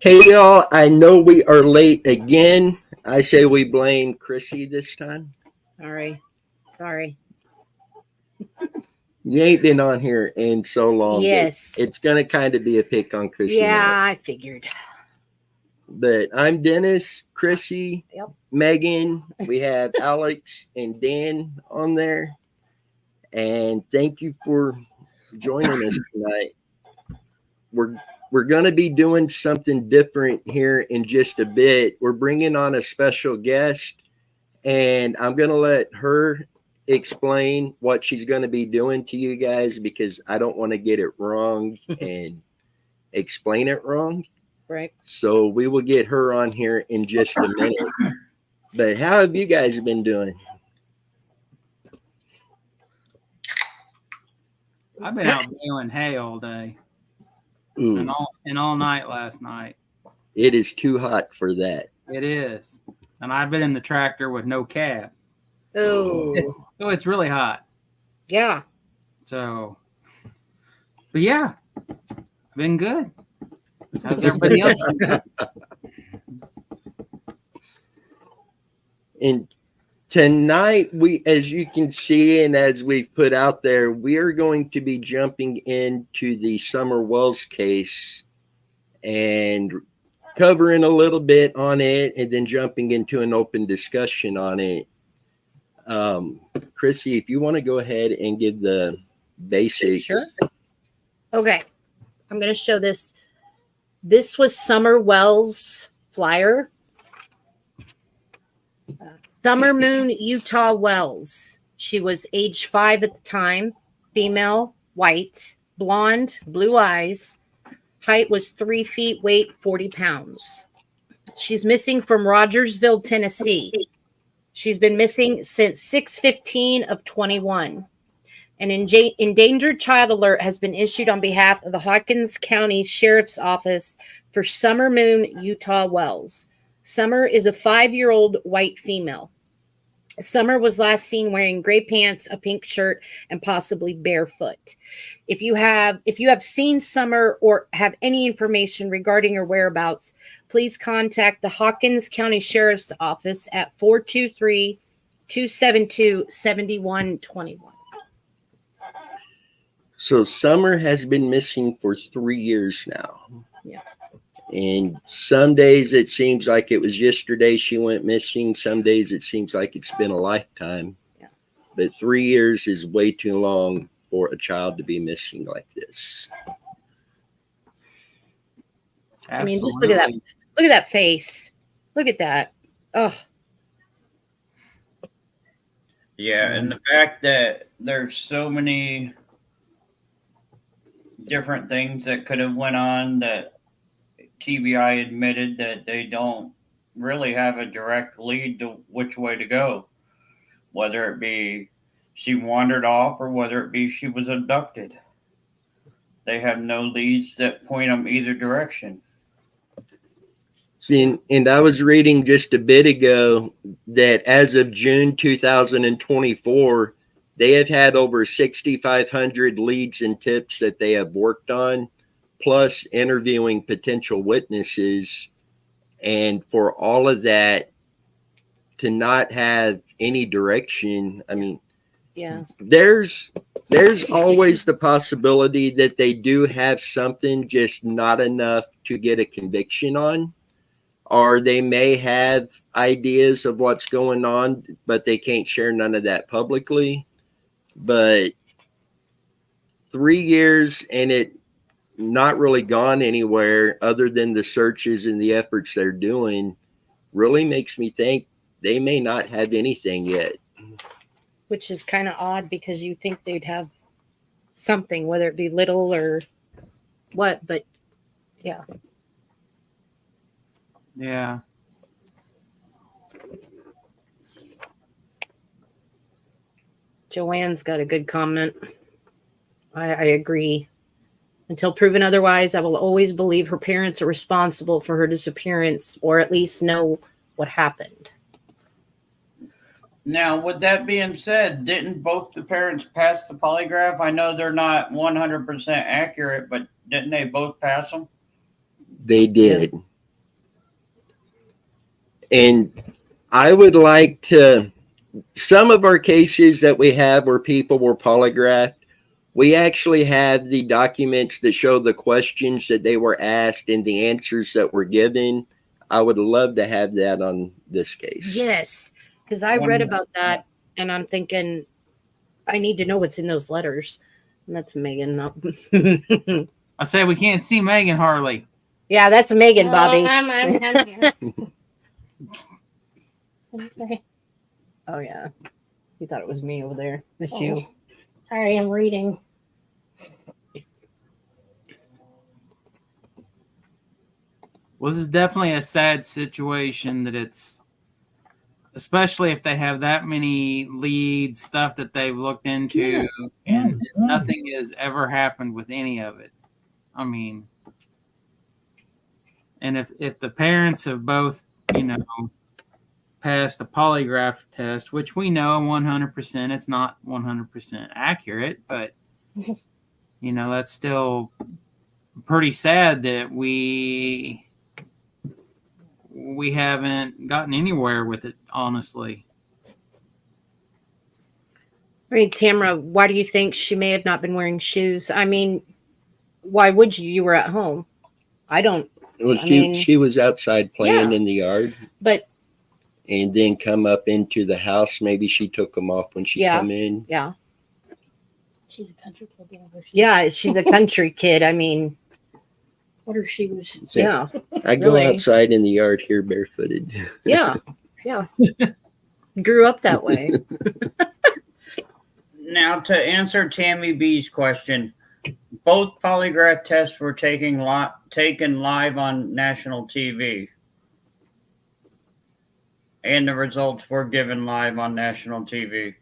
Hey y'all, I know we are late again. I say we blame Chrissy this time. Sorry. You ain't been on here in so long that Yes. it's gonna kind of be a pick on Chrissy. Yeah, now. I figured. But I'm Dennis, Chrissy, Yep. Megan. We have Alex and Dan on there, and thank you for joining us tonight. We're we're gonna be doing something different here in just a bit. We're bringing on a special guest, and I'm going to let her explain what she's going to be doing to you guys because I don't want to get it wrong and explain it wrong. Right. So we will get her on here in just a minute. But how have you guys been doing? I've been out baling hay all day Ooh, and all night last night. it is too hot for that. It is. And I've been in the tractor with no cab. Oh, So it's really hot. yeah. So, but yeah, I've been good. How's everybody else been? And tonight, as you can see, and as we've put out there, we are going to be jumping into the Summer Wells case and covering a little bit on it, and then jumping into an open discussion on it. Chrissy, if you want to go ahead and give the basics. Sure. Okay. I'm going to show this. This was Summer Wells' flyer. Summer Moon Utah Wells. She was age 5 at the time, female, white, blonde, blue eyes. Height was 3 feet, weight 40 pounds. She's missing from Rogersville, Tennessee. She's been missing since 6/15 of 21. An endangered child alert has been issued on behalf of the Hawkins County Sheriff's Office for Summer Moon Utah Wells. Summer is a 5-year-old white female. Summer was last seen wearing gray pants, a pink shirt, and possibly barefoot. If you have seen Summer or have any information regarding her whereabouts, please contact the Hawkins County Sheriff's Office at 423-272-7121. So Summer has been missing for 3 years now. Yeah. And some days it seems like it was yesterday she went missing. Some days it seems like it's been a lifetime. Yeah. But 3 years is way too long for a child to be missing like this. Absolutely. I mean, just look at that. Look at that face. Look at that. Oh. Yeah, and the fact that there's so many different things that could have went on that TBI admitted that they don't really have a direct lead to which way to go, whether it be she wandered off or whether it be she was abducted. They have no leads that point them either direction. See, and I was reading just a bit ago that as of June 2024, they have had over 6,500 leads and tips that they have worked on, plus interviewing potential witnesses. And for all of that to not have any direction, I mean, Yeah. there's always the possibility that they do have something, just not enough to get a conviction on. Or they may have ideas of what's going on, but they can't share none of that publicly. But 3 years and it not really gone anywhere other than the searches and the efforts they're doing really makes me think they may not have anything yet. Which is kind of odd because you think they'd have something, whether it be little or what, but yeah. Yeah. Joanne's got a good comment. I agree. Until proven otherwise, I will always believe her parents are responsible for her disappearance, or at least know what happened. Now, with that being said, didn't both the parents pass the polygraph? I know they're not 100% accurate, but didn't they both pass them? They did. And I would like to, some of our cases that we have where people were polygraphed, we actually have the documents that show the questions that they were asked and the answers that were given. I would love to have that on this case. Yes, because I read about that and I'm thinking, I need to know what's in those letters. And that's Megan. Not I say we can't see Megan Harley. yeah, that's Megan, Bobby. I'm here. Okay. Oh, yeah. You thought it was me over there. It's Oh. you. Sorry, I'm reading. Well, this is definitely a sad situation that it's, especially if they have that many leads, stuff that they've looked into, and nothing has ever happened with any of it. I mean, and if the parents have both, passed a polygraph test, which we know 100%, it's not 100% accurate, but, that's still pretty sad that we haven't gotten anywhere with it, honestly. I mean, Tamara, why do you think she may have not been wearing shoes? I mean, why would you? You were at home. I don't. Well, I mean, she was outside playing yeah. in the yard. But and then come up into the house. Maybe she took them off when she come in. yeah. She's a country kid. Yeah, she's a country kid. I mean, What are shoes? So yeah. I go really. outside in the yard here barefooted. Yeah. Yeah. Grew up that way. Now, to answer Tammy B's question, both polygraph tests were taken live on national TV. And the results were given live on national TV.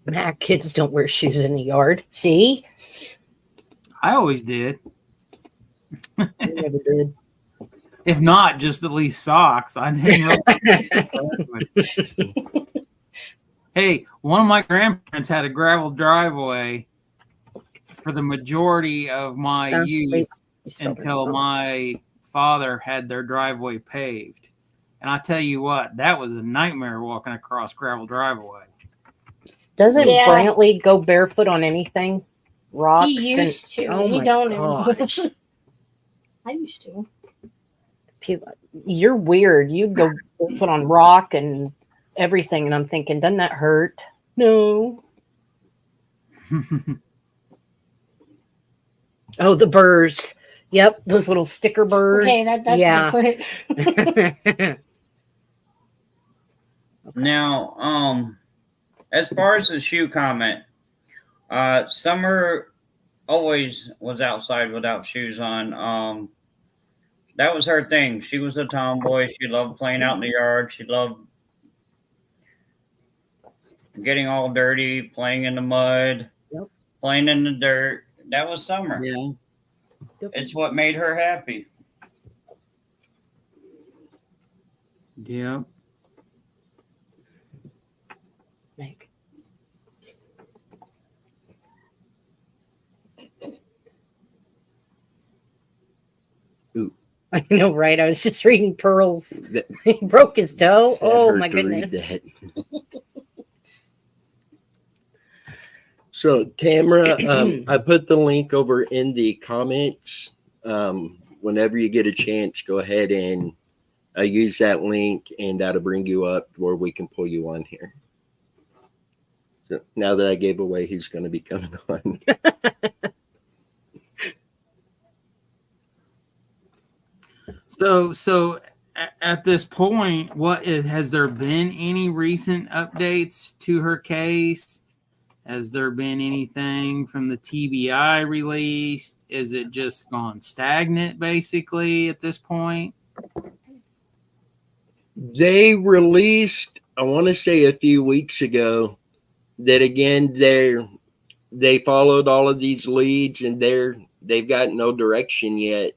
Nah, kids don't wear shoes in the yard. See? I always did. I never did. If not, just at least socks. I didn't really. Hey, one of my grandparents had a gravel driveway for the majority of my youth until my father had their driveway paved. And I tell you what, that was a nightmare walking across gravel driveway. Doesn't Yeah. Brantley go barefoot on anything? Rocks? He used to. Oh He my don't anymore. gosh. I used to. You're weird. You go put on rock and everything, and I'm thinking, doesn't that hurt? No. Oh, the burrs. Yep, those little sticker burrs. Okay, that's yeah. different. Now, as far as the shoe comment, Summer always was outside without shoes on. That was her thing. She was a tomboy. She loved playing out in the yard. She loved getting all dirty, playing in the mud, playing in the dirt. That was Summer. Yeah. It's what made her happy. Yeah. Meg. I know, right? I was just reading Pearl's. He broke his toe. Oh my goodness. So Tamara, I put the link over in the comments. Whenever you get a chance, go ahead and use that link, and that'll bring you up where we can pull you on here. So now that I gave away who's going to be coming on. So at this point, has there been any recent updates to her case? Has there been anything from the TBI released? Is it just gone stagnant basically at this point? They released, I want to say a few weeks ago, that again they followed all of these leads and they've got no direction yet.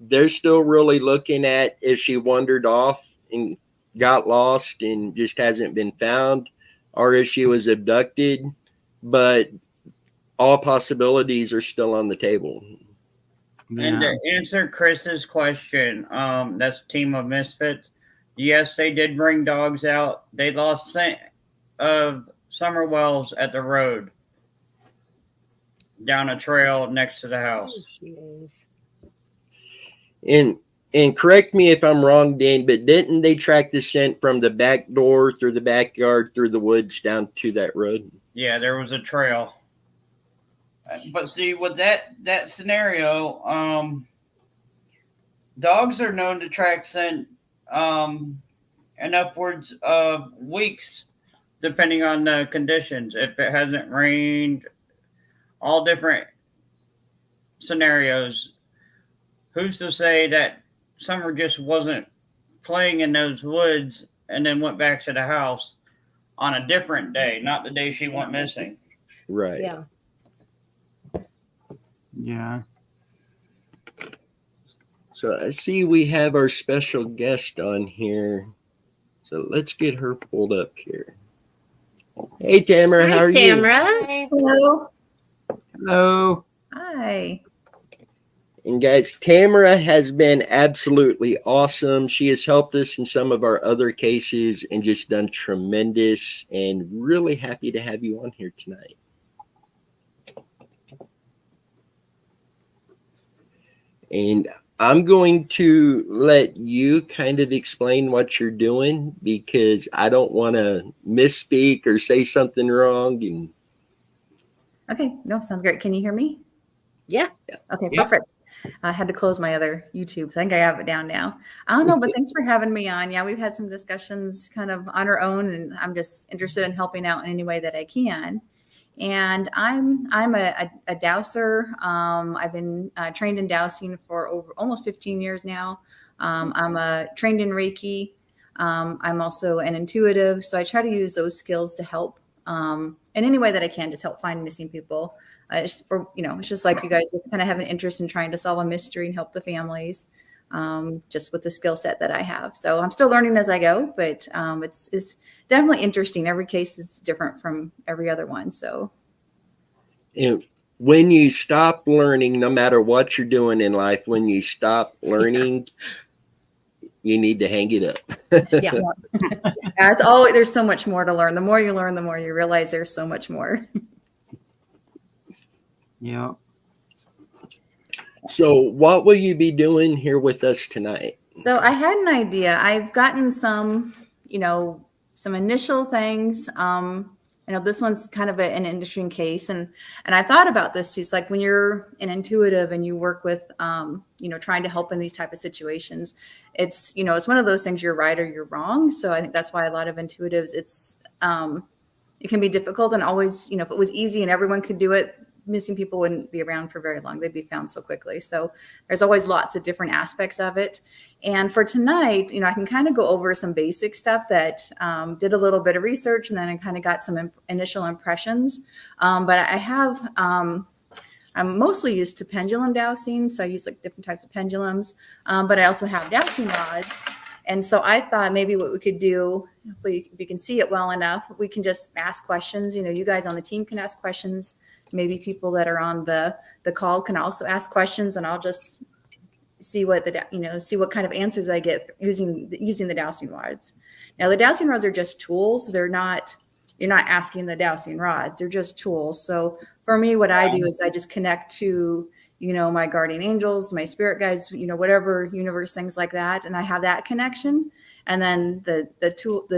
They're still really looking at if she wandered off and got lost and just hasn't been found, or if she was abducted. But all possibilities are still on the table. And to answer Chris's question, that's a team of misfits. Yes, they did bring dogs out. They lost scent of summer wells at the road down a trail next to the house. And correct me if I'm wrong, Dan, but didn't they track the scent from the back door through the backyard through the woods down to that road? Yeah, there was a trail. But see, with that scenario, dogs are known to track scent in upwards of weeks, depending on the conditions. If it hasn't rained, all different scenarios. Who's to say that Summer just wasn't playing in those woods and then went back to the house on a different day, not the day she went missing? Right. Yeah. Yeah. So I see we have our special guest on here. So let's get her pulled up here. Hey, Tamara, how are you? Tamara. Hello. Hello. Hi. And guys, Tamara has been absolutely awesome. She has helped us in some of our other cases and just done tremendous, and really happy to have you on here tonight. And I'm going to let you kind of explain what you're doing, because I don't want to misspeak or say something wrong. And Okay. No, sounds great. Can you hear me? Yeah. Okay, Yep. perfect. I had to close my other YouTube, so I think I have it down now. I don't know, but thanks for having me on. Yeah, we've had some discussions kind of on our own, and I'm just interested in helping out in any way that I can. And I'm a dowser. I've been trained in dowsing for almost 15 years now. I'm trained in Reiki. I'm also an intuitive, so I try to use those skills to help in any way that I can, just help find missing people. It's for, it's just like you guys kind of have an interest in trying to solve a mystery and help the families, just with the skill set that I have. So I'm still learning as I go, but it's definitely interesting. Every case is different from every other one. So when you stop learning, no matter what you're doing in life, when you stop learning, you need to hang it up. Yeah. It's always, there's so much more to learn. The more you learn, the more you realize there's so much more. Yeah. So what will you be doing here with us tonight? So I had an idea. I've gotten some initial things. This one's kind of an interesting case. And I thought about this too. It's like when you're an intuitive and you work with, trying to help in these type of situations, it's one of those things, you're right or you're wrong. So I think that's why a lot of intuitives, it can be difficult, and always, if it was easy and everyone could do it, missing people wouldn't be around for very long. They'd be found so quickly. So there's always lots of different aspects of it. And for tonight, I can kind of go over some basic stuff that did a little bit of research, and then I kind of got some initial impressions. But I have, I'm mostly used to pendulum dowsing. So I use like different types of pendulums, but I also have dowsing rods. And so I thought maybe what we could do, if you can see it well enough, we can just ask questions. You guys on the team can ask questions. Maybe people that are on the call can also ask questions, and I'll just see what see what kind of answers I get using the dowsing rods. Now, the dowsing rods are just tools. You're not asking the dowsing rods. They're just tools. So for me, what I do is I just connect to, my guardian angels, my spirit guides, whatever universe, things like that. And I have that connection. And then the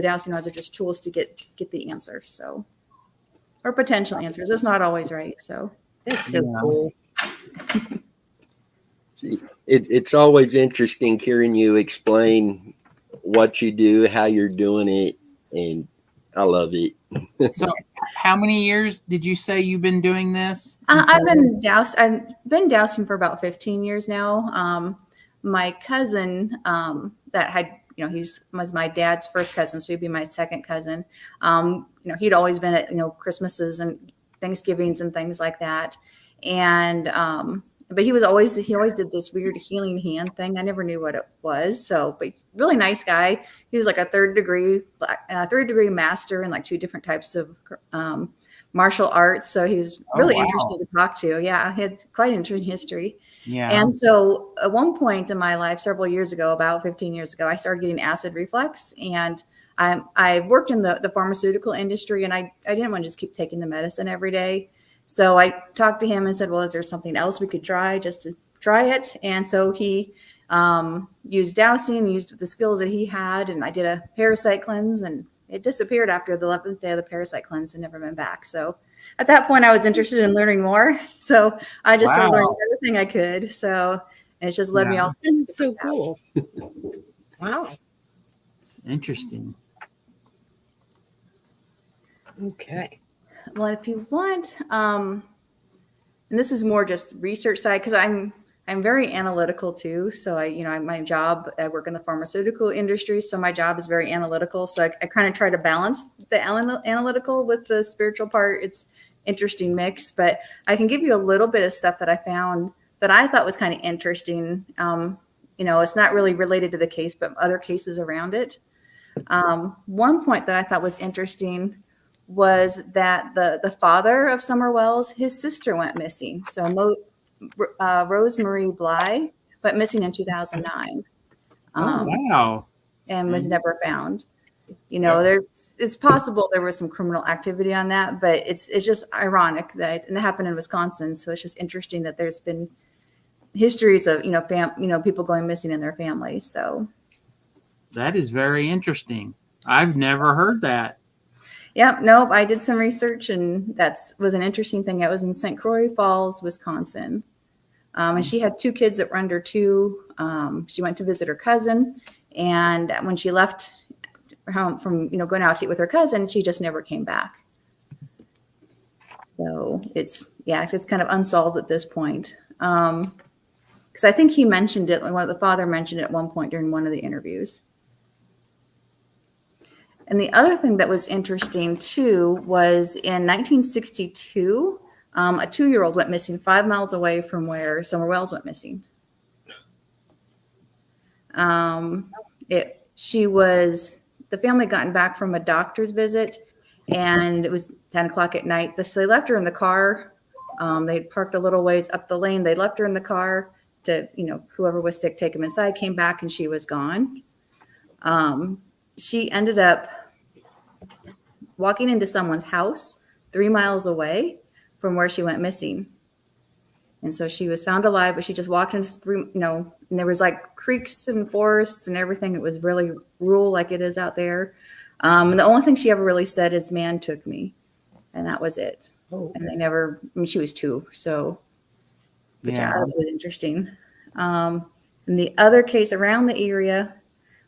dowsing rods are just tools to get the answer. So, or potential answers. It's not always right. So That's so cool. See, it's always interesting hearing you explain what you do, how you're doing it, and I love it. So how many years did you say you've been doing this? I've been dowsing for about 15 years now. My cousin that had, was my dad's first cousin, so he'd be my second cousin. He'd always been at, Christmases and Thanksgivings and things like that. And but he always did this weird healing hand thing. I never knew what it was. So, but really nice guy. He was like a third degree master in like 2 different types of martial arts. So he was really interesting to talk to. Yeah, he had quite an interesting history. Yeah. And so at one point in my life, several years ago, about 15 years ago, I started getting acid reflux, and I worked in the pharmaceutical industry, and I didn't want to just keep taking the medicine every day. So I talked to him and said, well, is there something else we could try just to try it? And so he used dowsing, used the skills that he had, and I did a parasite cleanse, and it disappeared after the 11th day of the parasite cleanse and never been back. So at that point, I was interested in learning more. So I just started learning everything I could. So it's just led me all. That's so cool. Wow. It's interesting. Okay. Well, if you want, and this is more just research side, because I'm very analytical too. So my job, I work in the pharmaceutical industry, so my job is very analytical. So I kind of try to balance the analytical with the spiritual part. It's interesting mix, but I can give you a little bit of stuff that I found that I thought was kind of interesting. It's not really related to the case, but other cases around it. One point that I thought was interesting was that the father of Summer Wells, his sister went missing. So Rosemarie Bly went missing in 2009. Wow. And was never found. It's possible there was some criminal activity on that, but it's just ironic that it happened in Wisconsin. So it's just interesting that there's been histories of people going missing in their families. So that is very interesting. I've never heard that. Yeah, nope. I did some research, and was an interesting thing. I was in St. Croix Falls, Wisconsin, and she had 2 kids that were under 2. She went to visit her cousin, and when she left home from going out to eat with her cousin, she just never came back. So it's kind of unsolved at this point. Because I think he mentioned it. The father mentioned it at one point during one of the interviews. And the other thing that was interesting too was in 1962, a 2-year-old went missing 5 miles away from where Summer Wells went missing. The family gotten back from a doctor's visit, and it was 10 o'clock at night. So they left her in the car. They had parked a little ways up the lane. They left her in the car to, whoever was sick, take them inside, came back, and she was gone. She ended up walking into someone's house 3 miles away from where she went missing. And so she was found alive, but she just walked into and there was like creeks and forests and everything. It was really rural like it is out there. And the only thing she ever really said is, "Man took me." And that was it. Oh. And she was 2. So, but yeah, it was interesting. And the other case around the area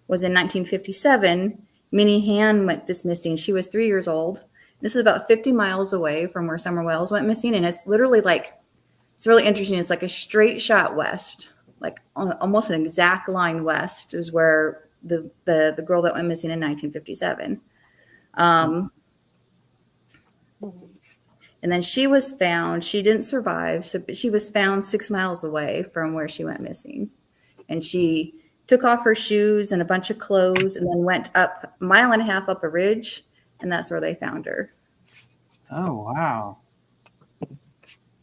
was in 1957. Minnie Han went missing. She was 3 years old. This is about 50 miles away from where Summer Wells went missing. And it's literally it's really interesting. It's like a straight shot west, like almost an exact line west is where the girl that went missing in 1957. And then she was found. She didn't survive, but she was found 6 miles away from where she went missing. And she took off her shoes and a bunch of clothes and then went up 1.5 miles up a ridge, and that's where they found her. Oh, wow.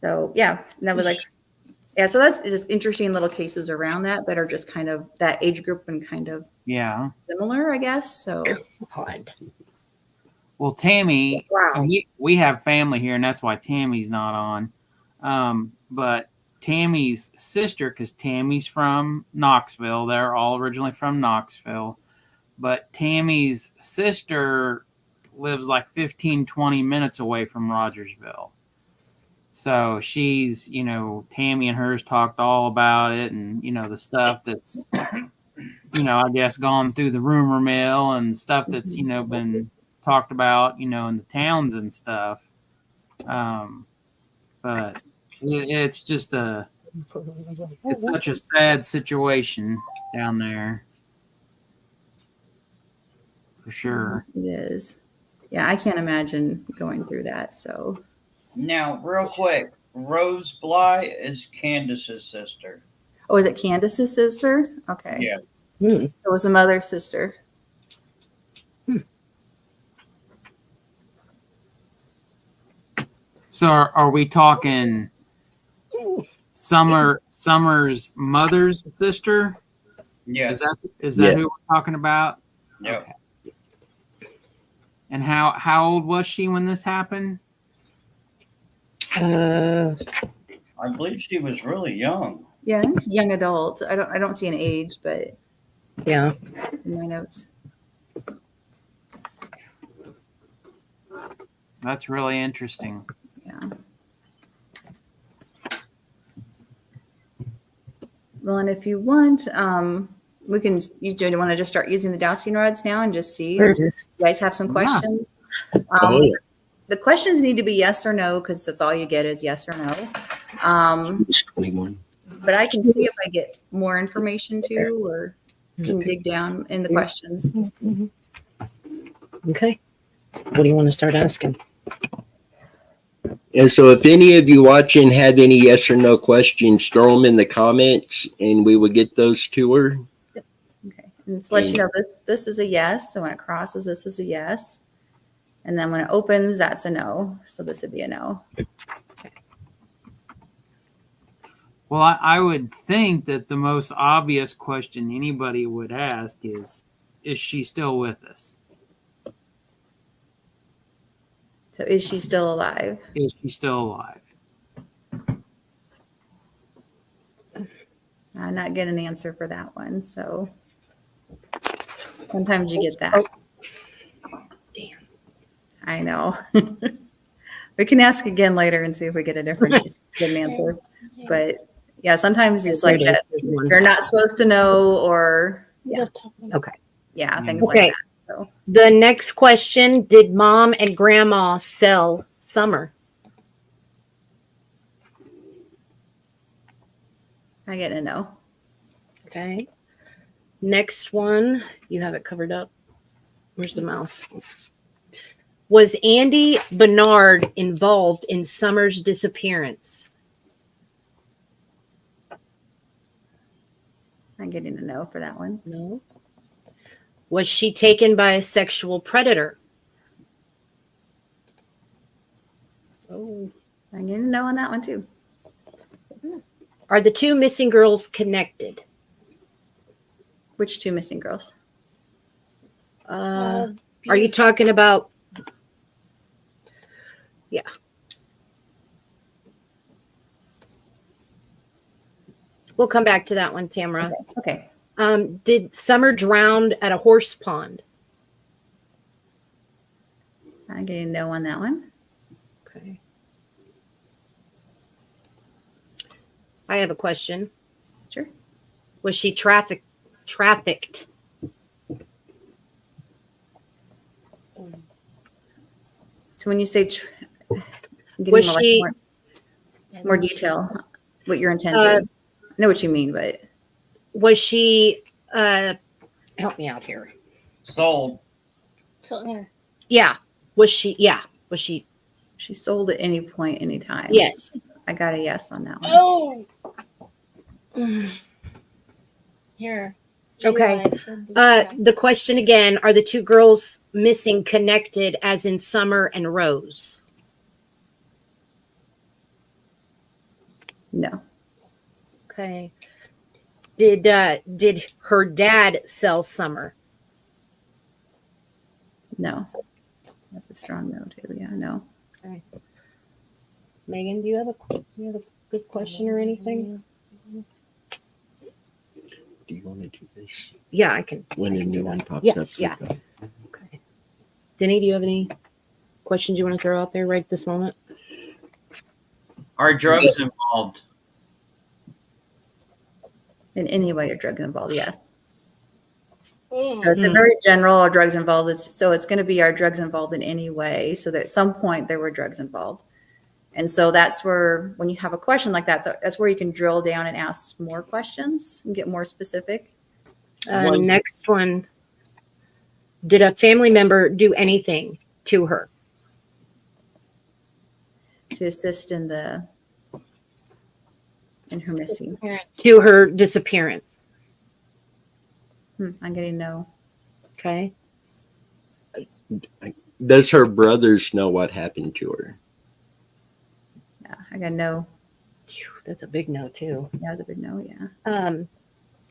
So, yeah, that was so that's just interesting little cases around that are just kind of that age group and kind of similar, I guess. So, well, Tammy, we have family here, and that's why Tammy's not on. But Tammy's sister, because Tammy's from Knoxville, they're all originally from Knoxville, but Tammy's sister lives like 15-20 minutes away from Rogersville. So she's, Tammy and hers talked all about it, and the stuff that's I guess gone through the rumor mill and stuff that's been talked about in the towns and stuff. But it's just it's such a sad situation down there. For sure. It is. Yeah, I can't imagine going through that. So now, real quick, Rose Bly is Candace's sister. Oh, is it Candace's sister? Okay. Yeah. Hmm. It was the mother's sister. So are we talking Summer's mother's sister? Yes. Is that Yeah. who we're talking about? Yep. Okay. And how old was she when this happened? Uh, I believe she was really young. Yeah, I think it's young adult. I don't see an age, but yeah. in my notes. That's really interesting. Yeah. Well, and if you want, we can. You do want to just start using the dowsing rods now and just see. There If it is. you guys have some Yeah. questions. Oh, yeah. The questions need to be yes or no because that's all you get is yes or no. It's 21. But I can see if I get more information too, or can dig down in the questions. Okay. What do you want to start asking? And so if any of you watching have any yes or no questions, throw them in the comments and we will get those to her. Okay, and it's let you know this is a yes. So when it crosses, this is a yes, and then when it opens, that's a no. So this would be a no. Well, I would think that the most obvious question anybody would ask is she still with us? So is she still alive? Is she still alive? I'm not getting an answer for that one. So sometimes you get that. Damn. I know. We can ask again later and see if we get a different get an answer. But yeah, sometimes it's like that. You're not supposed to know, or yeah, Okay. yeah, things Okay. like that. So The next question, did mom and grandma sell Summer? I get a no. Okay. Next one, you have it covered up. Where's the mouse? Was Andy Bernard involved in Summer's disappearance? I'm getting a no for that one. No. Was she taken by a sexual predator? Oh. I'm getting a no on that one too. Are the two missing girls connected? Which two missing girls? Are you talking about? Yeah. We'll come back to that one, Tamara. Okay. Did Summer drown at a horse pond? I'm getting a no on that one. Okay. I have a question. Sure. Was she trafficked? So when you say, I'm getting Was more, she? more detail, what your intent is. I know what you mean, but Was she? Help me out here. Sold. So there. Yeah. Was she? Yeah. Was she? she sold at any point, anytime. Yes. I got a yes on that one. Oh. Here. Okay. Eli said this. The question again: are the two girls missing connected, as in Summer and Rose? No. Okay. Did her dad sell Summer? No. That's a strong no too. Yeah, no. Okay. Megan, do you have a good question or anything? Do you want to do this Yeah, I can. when a new one pops Yeah, up? yeah. Okay. Denny, do you have any questions you want to throw out there right this moment? Are drugs involved? In any way, your drug involved, yes. Mm. So it's a very general, are drugs involved? So it's going to be, are drugs involved in any way? So that at some point there were drugs involved. And so that's where, when you have a question like that, that's where you can drill down and ask more questions and get more specific. Next one. Did a family member do anything to her? To assist in the in her missing. to her disappearance. I'm getting no. Okay. Does her brothers know what happened to her? Yeah, I got no. Phew, that's a big no too. That was a big no. Yeah.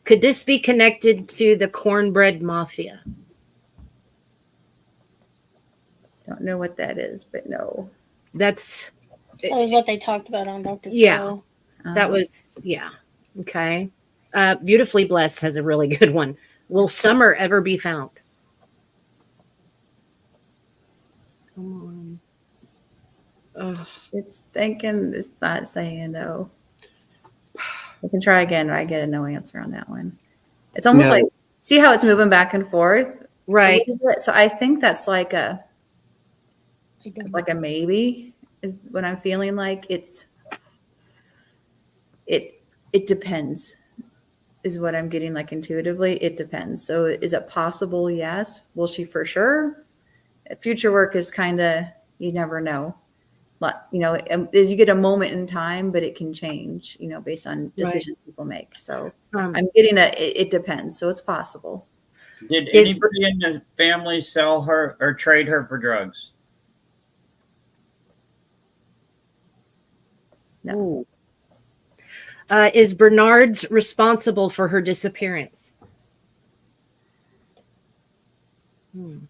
Could this be connected to the cornbread mafia? Don't know what that is, but no. That's That was what they talked about on Dr. Yeah. Phil. that Um, was yeah. Okay. Beautifully Blessed has a really good one. Will Summer ever be found? Come on. Ugh. It's thinking. It's not saying though. We can try again. But I get a no answer on that one. It's almost No. like see how it's moving back and forth, a Right. little bit? So I think that's like a. I don't It's like a maybe is what I'm feeling like. It depends is what I'm getting like intuitively. It depends. So is it possible? Yes. Will she for sure? Future work is kind of, you never know. You get a moment in time, but it can change, based on decisions people make. So I'm getting it depends. So it's possible. Did anybody in the family sell her or trade her for drugs? No. Ooh. Is Bernard's responsible for her disappearance? Bernard.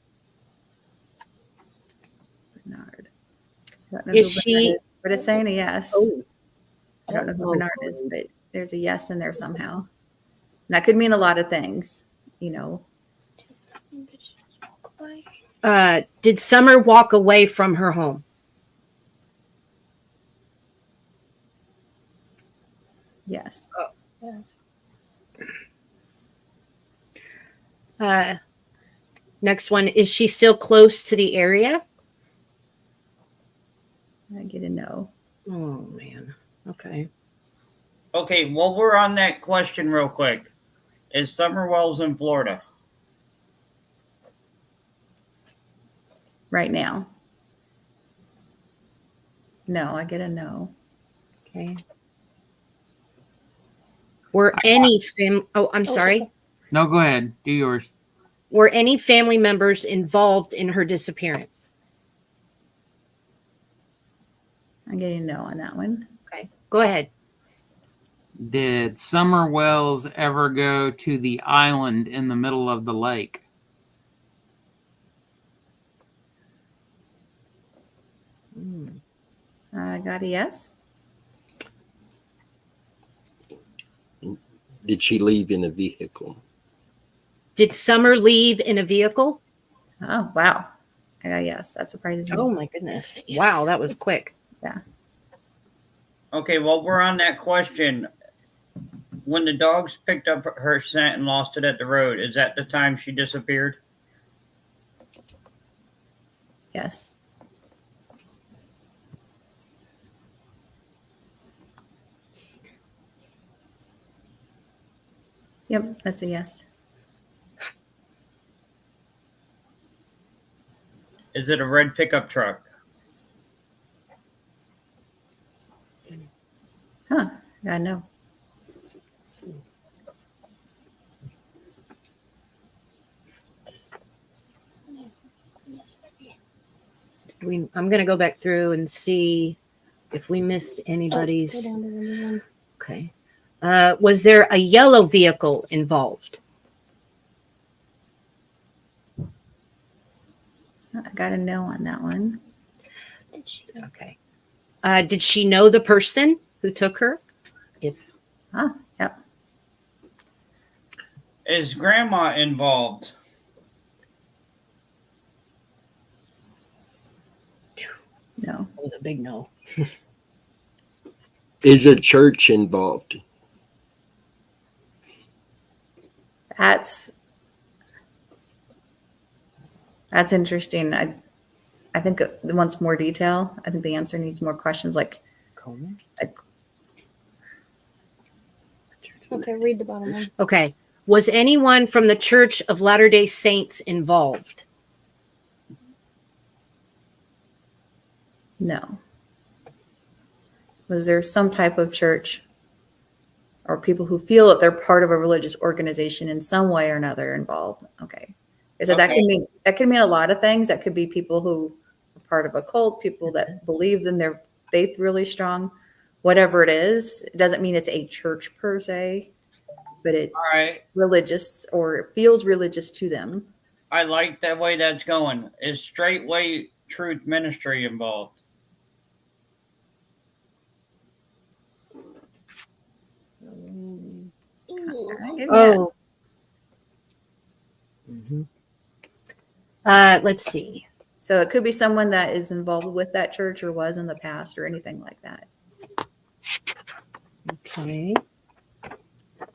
I don't know Is who she- Bernard is, but it's saying a yes. Oh. I don't know who Oh. Bernard is, but there's a yes in there somehow. And that could mean a lot of things, Did Summer walk away from her home? Yes. Next one, is she still close to the area? I get a no. Oh man. Okay. Okay, well, we're on that question real quick. Is Summer Wells in Florida? Right now. No, I get a no. Okay. Were any I'm sorry. No, go ahead. Do yours. Were any family members involved in her disappearance? I'm getting a no on that one. Okay. Go ahead. Did Summer Wells ever go to the island in the middle of the lake? I got a yes. Did she leave in a vehicle? Did Summer leave in a vehicle? Oh, wow. I got a yes. That surprises me. Oh my goodness. Wow, that was quick. Yeah. Okay, well, we're on that question. When the dogs picked up her scent and lost it at the road, is that the time she disappeared? Yes. Yep, that's a yes. Is it a red pickup truck? Huh. I know. I'm going to go back through and see if we missed Go anybody's. down to the new one. Okay. Was there a yellow vehicle involved? I got a no on that one. Did she? Okay. Did she know the person who took her? If Yep. Is grandma involved? No. that was a big no. Is a church involved? That's interesting. I think it wants more detail. I think the answer needs more questions like Okay, read the bottom one. Okay. Was anyone from the Church of Latter-day Saints involved? no. Was there some type of church? or people who feel that they're part of a religious organization in some way or another involved. Okay. So that can mean a lot of things. That could be people who are part of a cult, people that believe in their faith really strong, whatever it is. It doesn't mean it's a church per se, but it's All right. religious or it feels religious to them. I like the way that's going. Is Straightway Truth Ministry involved? Oh, Mhm. let's see. So it could be someone that is involved with that church or was in the past or anything like that. Okay.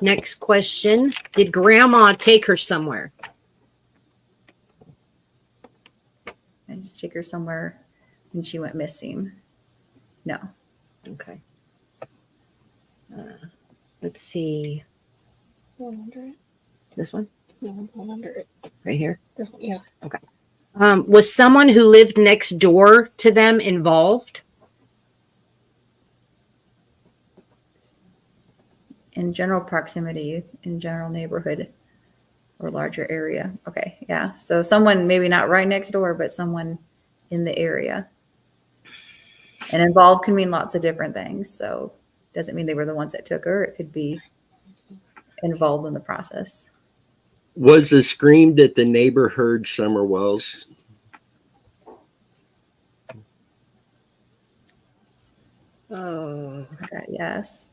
Next question. Did grandma take her somewhere? And just take her somewhere and she went missing. No. Okay. Let's see. One under it. This one No, one under it. right here. This one, yeah. Was someone who lived next door to them involved? In general proximity, in general neighborhood or larger area. Okay. Yeah. So someone maybe not right next door, but someone in the area. And involved can mean lots of different things. So doesn't mean they were the ones that took her. It could be involved in the process. Was the scream that the neighbor heard Summer Wells? Oh. Okay, yes.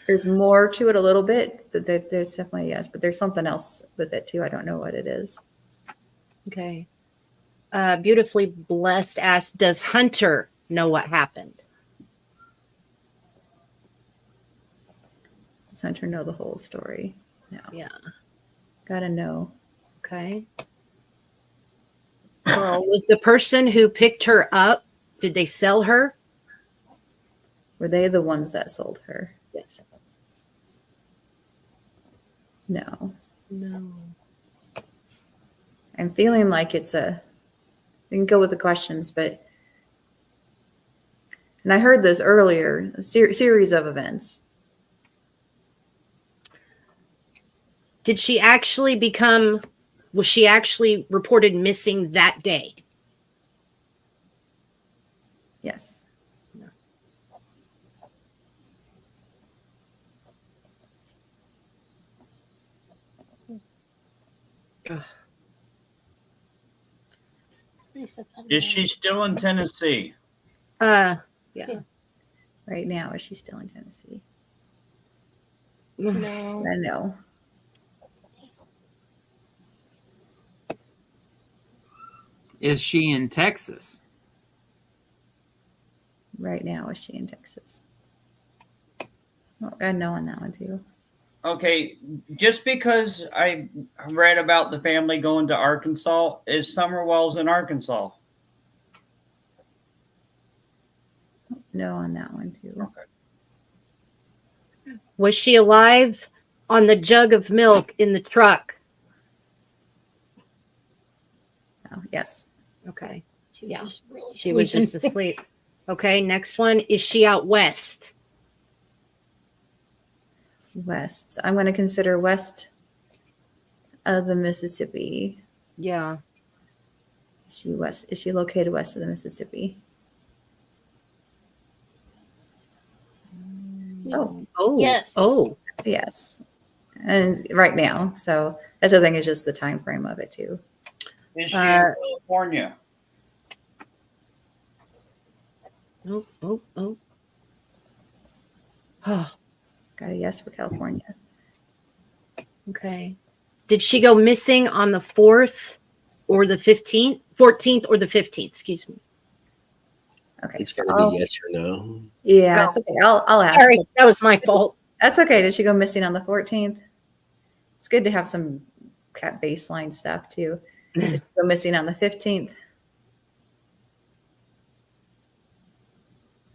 There's more to it a little bit, but there's definitely yes, but there's something else with it too. I don't know what it is. Okay. Beautifully Blessed asked, does Hunter know what happened? Does Hunter know the whole story? No. Yeah. Gotta know. Okay. Well, was the person who picked her up, did they sell her? Were they the ones that sold her? Yes. No. No. I'm feeling like it's we can go with the questions, but and I heard this earlier, a series of events. Did she actually was she actually reported missing that day? Yes. Is she still in Tennessee? Yeah. Right now, is she still in Tennessee? No. I know. Is she in Texas? Right now, is she in Texas? Oh, I know on that one too. Okay, just because I read about the family going to Arkansas, is Summer Wells in Arkansas? No on that one too. Okay. Was she alive on the jug of milk in the truck? Oh, yes. Okay. She Yeah. was really She was just asleep. Okay. Next one. Is she out west? West. I'm going to consider west of the Mississippi. Yeah. Is she west? Is she located west of the Mississippi? Oh, Oh. Yes. Oh. yes. And right now, so that's the thing is just the time frame of it too. Is she in California? Oh. Oh. Oh. Oh, got a yes for California. Okay. Did she go missing on the 4th or the 15th? 14th or the 15th? Excuse me. Okay, It's so going to be yes or no. yeah, No. that's okay. I'll ask. Sorry, that was my fault. That's okay. Did she go missing on the 14th? It's good to have some baseline stuff too. Did she go missing on the 15th?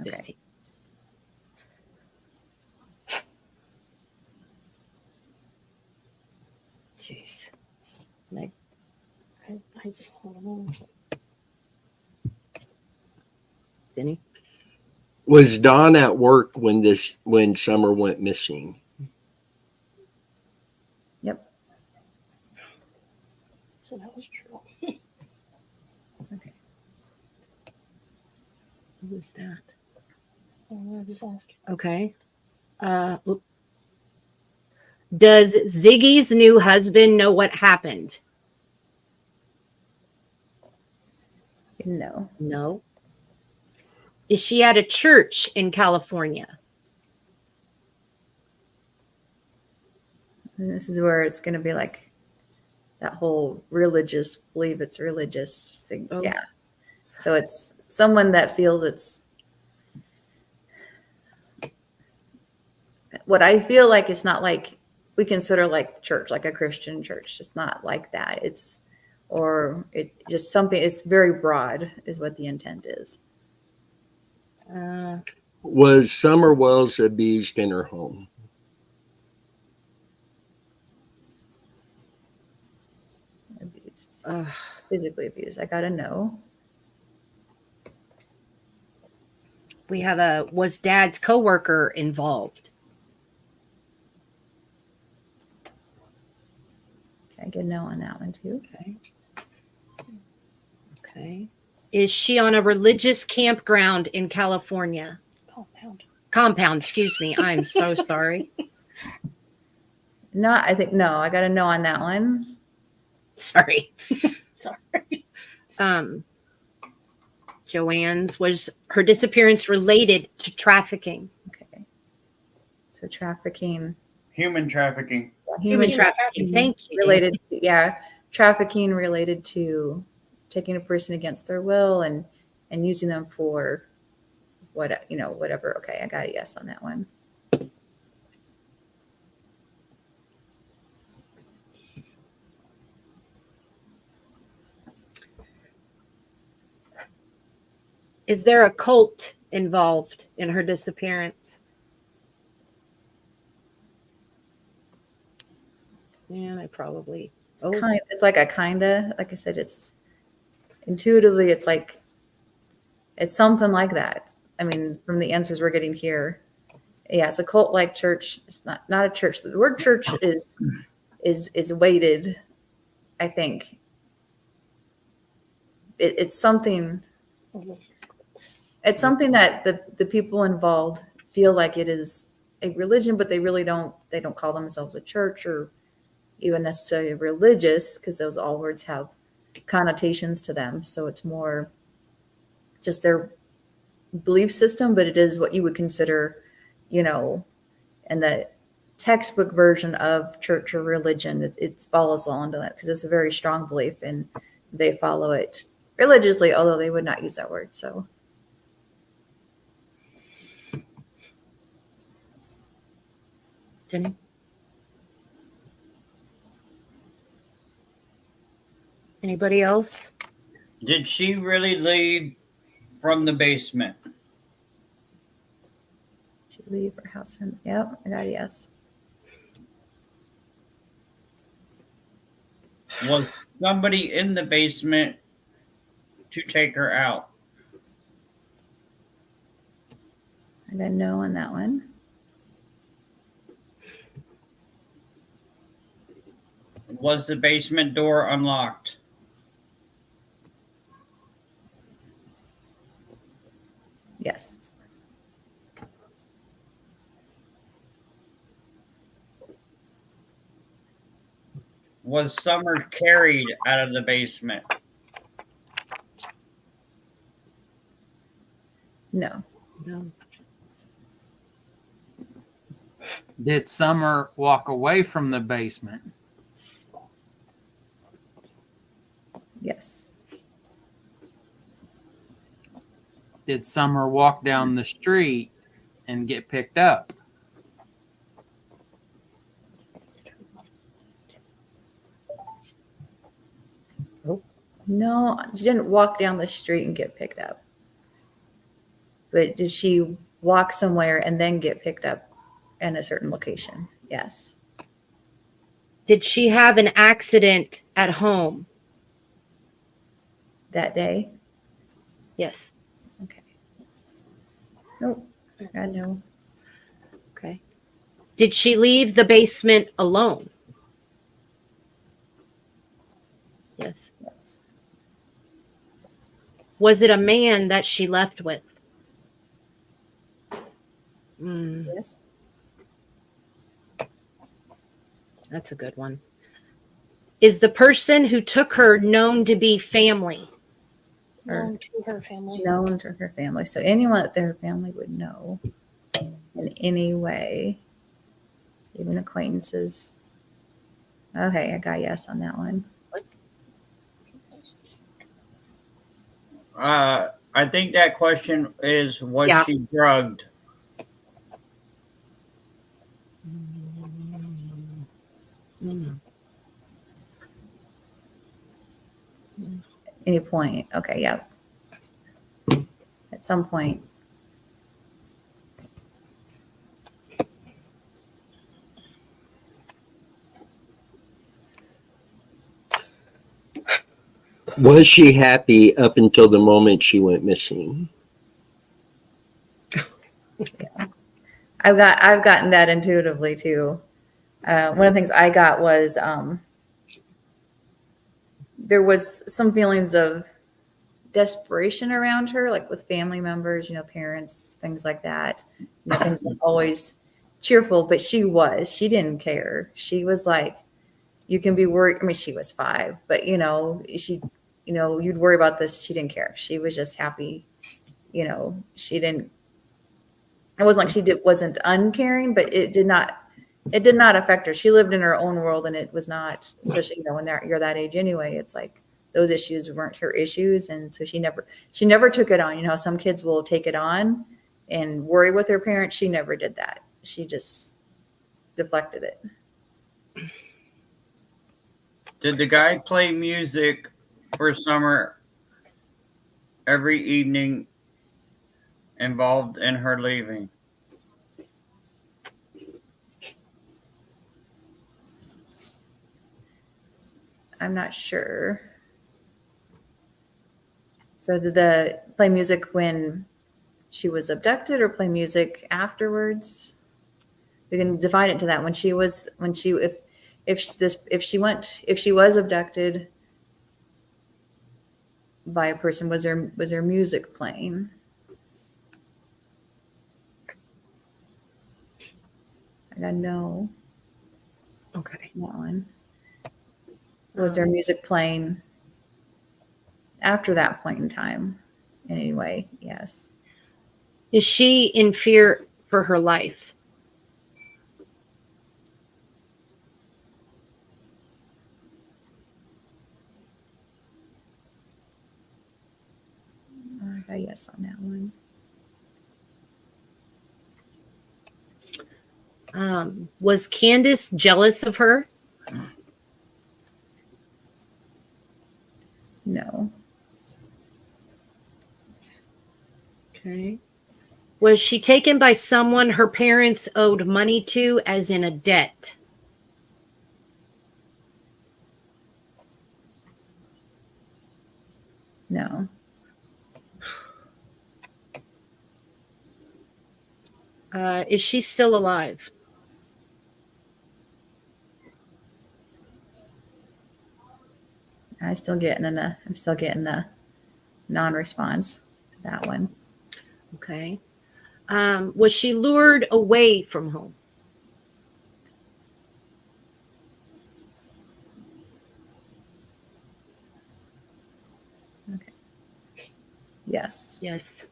Okay. Jeez. Hold on. Denny? Was Don at work when Summer went missing? Yep. So that was true. Okay. Who is that? I'm just asking. Okay. Oop. Does Ziggy's new husband know what happened? No. No. Is she at a church in California? And this is where it's going to be like that whole religious, believe it's religious thing. Oh. Yeah. So it's someone that feels it's what I feel like it's not like we consider like church, like a Christian church. It's not like that. It's just something, it's very broad is what the intent is. Was Summer Wells abused in her home? Abused. Physically abused. I gotta know. We have was Dad's coworker involved? I get a no on that one too. Okay. Okay. Is she on a religious campground in California? Compound, excuse me. I'm so sorry. No, I think no. I got a no on that one. Sorry. Sorry. Joanne's, was her disappearance related to trafficking? Okay. So trafficking. Human trafficking. Human Human trafficking. Thank you. related to, yeah, trafficking related to taking a person against their will and using them for what, whatever. Okay, I got a yes on that one. Is there a cult involved in her disappearance? Man, I probably. It's like a kinda, like I said, it's intuitively, it's like, it's something like that. I mean, from the answers we're getting here, yeah, it's a cult like church. It's not a church. The word church is weighted. I think it's something. It's something that the people involved feel like it is a religion, but they really don't. They don't call themselves a church or even necessarily religious, because those all words have connotations to them. So it's more just their belief system, but it is what you would consider, in the textbook version of church or religion. It follows all into that because it's a very strong belief and they follow it religiously, although they would not use that word. So. Jenny? Anybody else? Did she really leave from the basement? She leave her house? Yep, I got a yes. Was somebody in the basement to take her out? I got no on that one. Was the basement door unlocked? Yes. Was Summer carried out of the basement? No. No. Did Summer walk away from the basement? Yes. Did Summer walk down the street and get picked up? No, she didn't walk down the street and get picked up. But did she walk somewhere and then get picked up in a certain location? Yes. Did she have an accident at home? That day? Yes. Okay. Nope. I know. Okay. Did she leave the basement alone? Yes. Yes. Was it a man that she left with? Mm, Yes. that's a good one. Is the person who took her known to be family? Known to her family. Known to her family. So anyone that her family would know in any way, even acquaintances. Okay, I got yes on that one. I think that question is, was Yeah. she drugged? Mm. Any point. Okay, yep. At some point. Was she happy up until the moment she went missing? I've gotten that intuitively too. One of the things I got was there was some feelings of desperation around her, like with family members, parents, things like that. Things weren't always cheerful, but she didn't care. She was like, you can be worried. I mean, she was 5, but you'd worry about this. She didn't care. She was just happy. She didn't, it wasn't like wasn't uncaring, but it did not affect her. She lived in her own world, and it was not, especially, when you're that age anyway, it's like those issues weren't her issues. And so she never took it on. Some kids will take it on and worry with their parents. She never did that. She just deflected it. Did the guy play music for Summer every evening involved in her leaving? I'm not sure. So did the play music when she was abducted, or play music afterwards? We can divide it to that. If she was abducted by a person, was there music playing? I got no. Okay. That one. Was there music playing after that point in time? Anyway, yes. Is she in fear for her life? I got yes on that one. Was Candace jealous of her? No. Okay. Was she taken by someone her parents owed money to, as in a debt? No. Is she still alive? I'm still getting a non-response to that one. Okay. Was she lured away from home? Okay. Yes. Yes.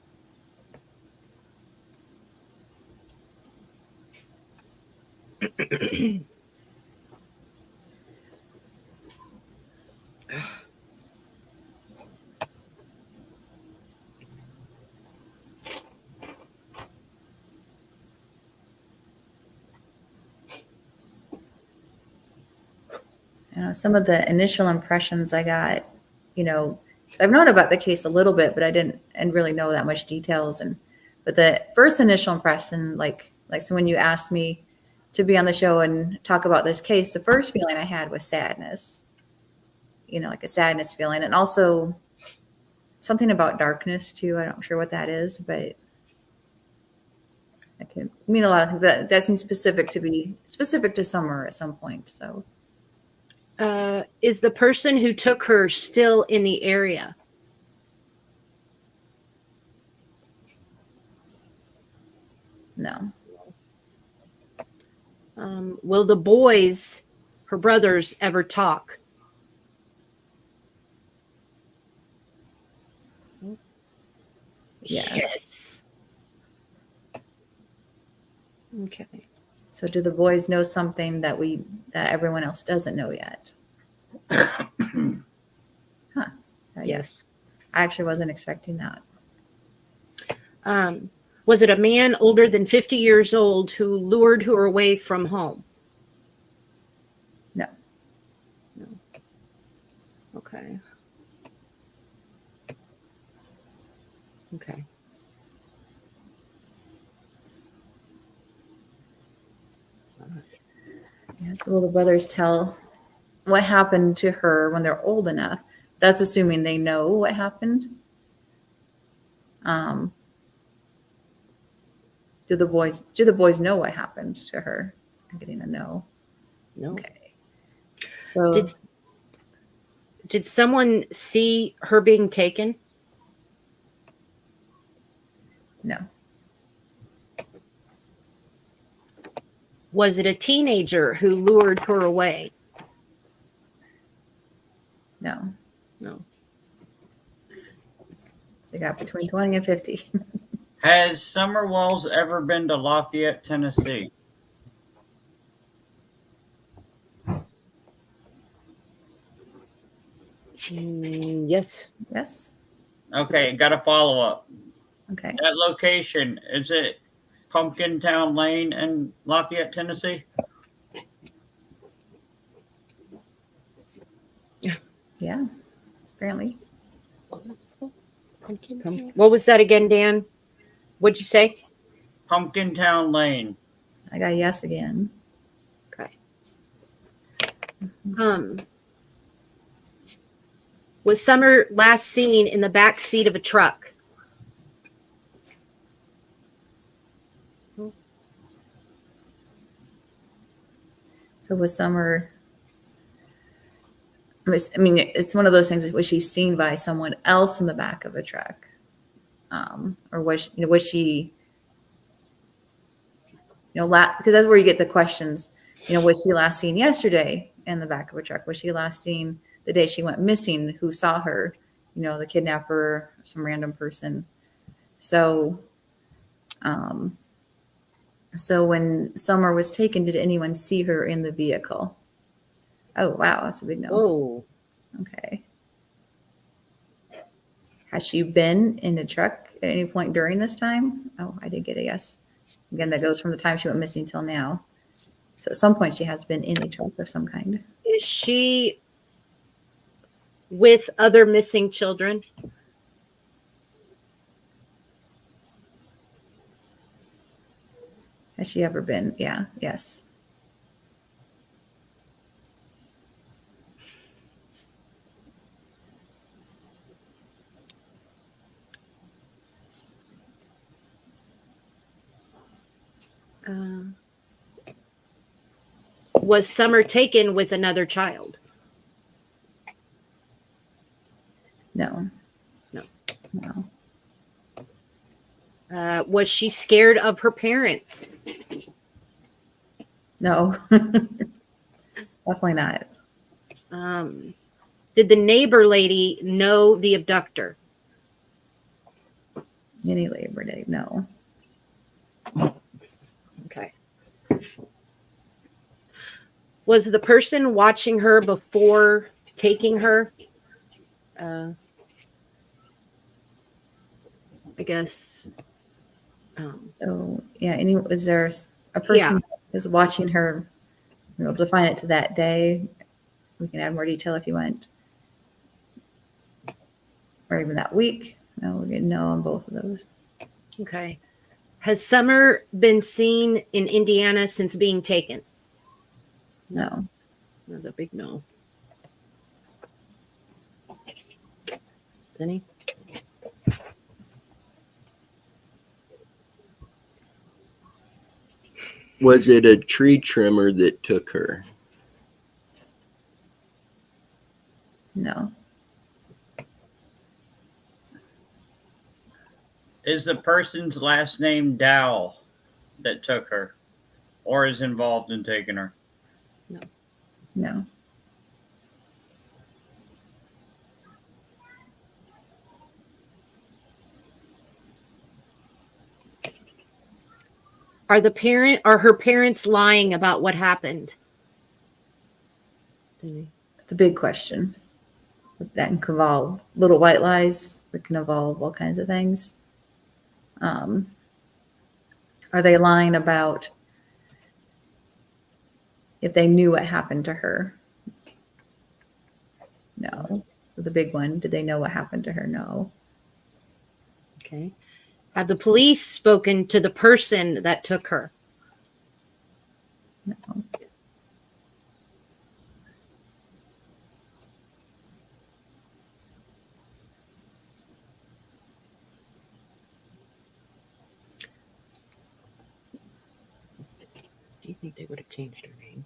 Some of the initial impressions I got, 'cause I've known about the case a little bit, but I didn't really know that much details. But the first initial impression, so when you asked me to be on the show and talk about this case, the first feeling I had was sadness, like a sadness feeling, and also something about darkness too. I'm not sure what that is, but could mean a lot of things, but that seems specific to Summer at some point. So Is the person who took her still in the area? no, Will the boys, her brothers, ever talk? Yeah. Yes. Okay. so do the boys know something that everyone else doesn't know yet? Yes. I actually wasn't expecting that. Was it a man older than 50 years old who lured her away from home? No. Okay. Okay. Yeah, so will the brothers tell what happened to her when they're old enough? That's assuming they know what happened. Do the boys know what happened to her? I'm getting a no. No. Okay. So Did someone see her being taken? no. Was it a teenager who lured her away? No. No. So you got between 20 and 50. Has Summer Wells ever been to Lafayette, Tennessee? Yes. Yes. Okay, got a follow up. Okay. That location, is it Pumpkin Town Lane in Lafayette, Tennessee? Yeah. Apparently. What was that again, Dan? What'd you say? Pumpkin Town Lane. I got a yes again. Okay. Was Summer last seen in the back seat of a truck? So was Summer? I mean, it's one of those things. Was she seen by someone else in the back of a truck, or was she? Because that's where you get the questions. Was she last seen yesterday in the back of a truck? Was she last seen the day she went missing? Who saw her? The kidnapper, some random person. So, so when Summer was taken, did anyone see her in the vehicle? Oh, wow. That's a big no. Oh. Okay. Has she been in the truck at any point during this time? Oh, I did get a yes. Again, that goes from the time she went missing till now. So at some point she has been in a truck of some kind. Is she with other missing children? Has she ever been? Yeah. Yes. Was Summer taken with another child? No. No. No. Was she scared of her parents? No. Definitely not. Did the neighbor lady know the abductor? Any Labor Day? No. Okay. Was the person watching her before taking her? I guess. So yeah. Is there a person that is watching her? We'll define it to that day. We can add more detail if you want, or even that week. No, we're getting no on both of those. Okay. Has Summer been seen in Indiana since being taken? No. That's a big no. Denny? Was it a tree trimmer that took her? No. Is the person's last name Dow that took her or is involved in taking her? No. Are her parents lying about what happened? It's a big question. That can involve little white lies. That can involve all kinds of things. Are they lying about if they knew what happened to her? No. So the big one, did they know what happened to her? No. Okay. Have the police spoken to the person that took her? No. Do you think they would have changed her name?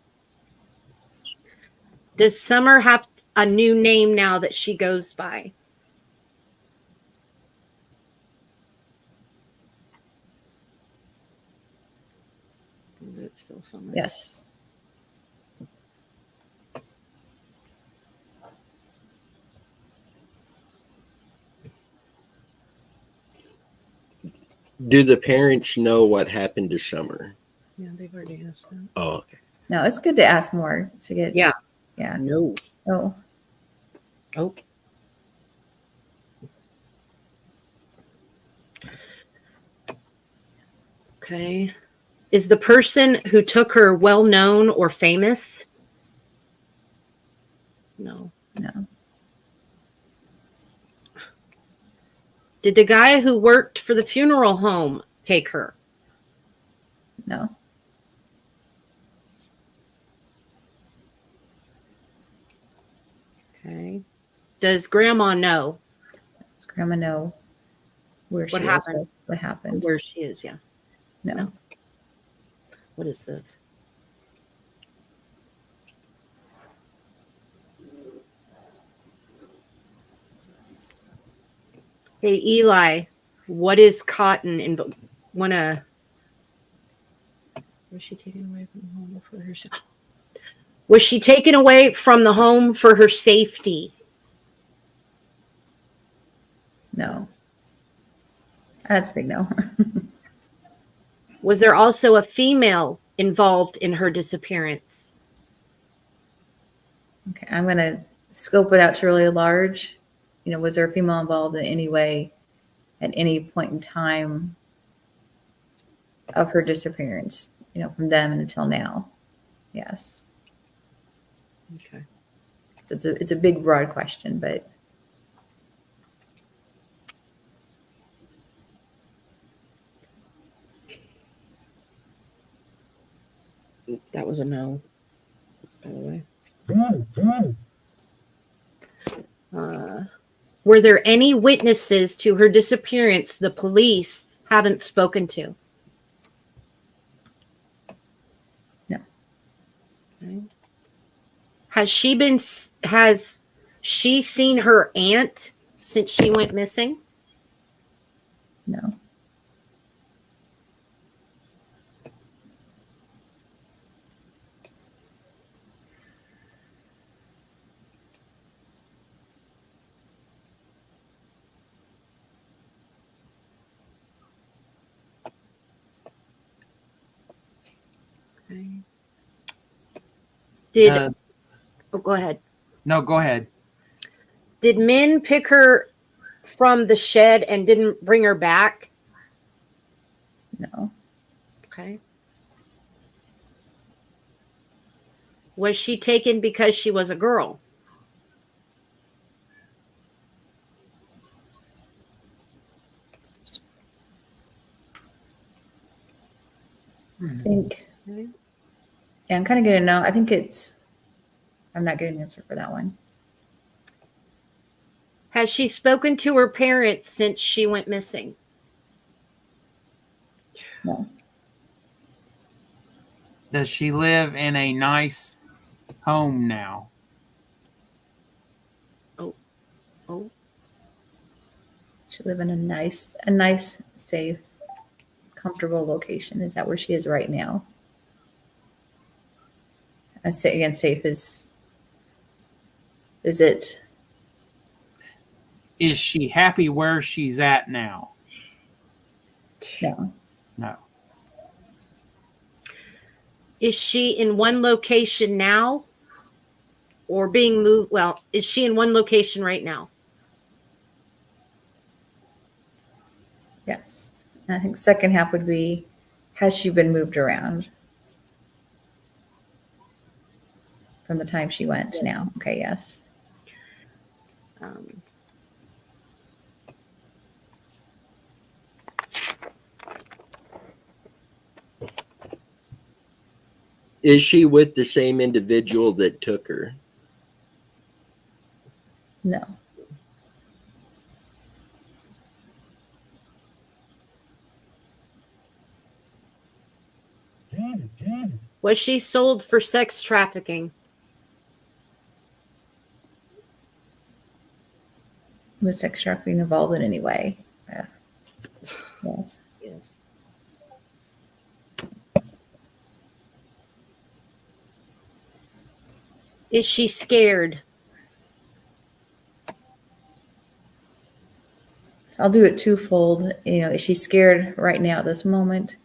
Does Summer have a new name now that she goes by? Is it still Summer? Yes. Do the parents know what happened to Summer? Yeah, they've already asked that. Oh, okay. No, it's good to ask more to get. Yeah. Yeah. No. Oh. Oh. Okay. Is the person who took her well known or famous? No. No. Did the guy who worked for the funeral home take her? No. Okay. Does grandma know Does grandma know where she What is? happened? What happened? where she is? Yeah. No. No. What is this? Hey, Eli, what is cotton in when was she taken away from the home for her? Was she taken away from the home for her safety? No. That's a big no. Was there also a female involved in her disappearance? Okay, I'm going to scope it out to really large. You know, was there a female involved in any way at any point in time of her disappearance, you know, from then until now? Yes. Okay. So it's a big, broad question, but That was a no, by the way. Were there any witnesses to her disappearance the police haven't spoken to? No. Okay. Has she seen her aunt since she went missing? no. Okay. Did go ahead. No, go ahead. Did men pick her from the shed and didn't bring her back? No. Okay. Was she taken because she was a girl? I think, Okay. yeah, I'm kind of getting no. I think I'm not getting an answer for that one. Has she spoken to her parents since she went missing? No. Does she live in a nice home now? Oh, She live in a nice, safe, comfortable location. Is that where she is right now? I say again, safe is it? Is she happy where she's at now? No. No. is she in one location now or being moved? Well, is she in one location right now? Yes. I think second half would be, has she been moved around from the time she went to now? Okay, yes. Um, Is she with the same individual that took her? No. was she sold for sex trafficking? Was sex trafficking involved in any way? Yes. Yes. Is she scared? So I'll do it twofold. Is she scared right now at this moment?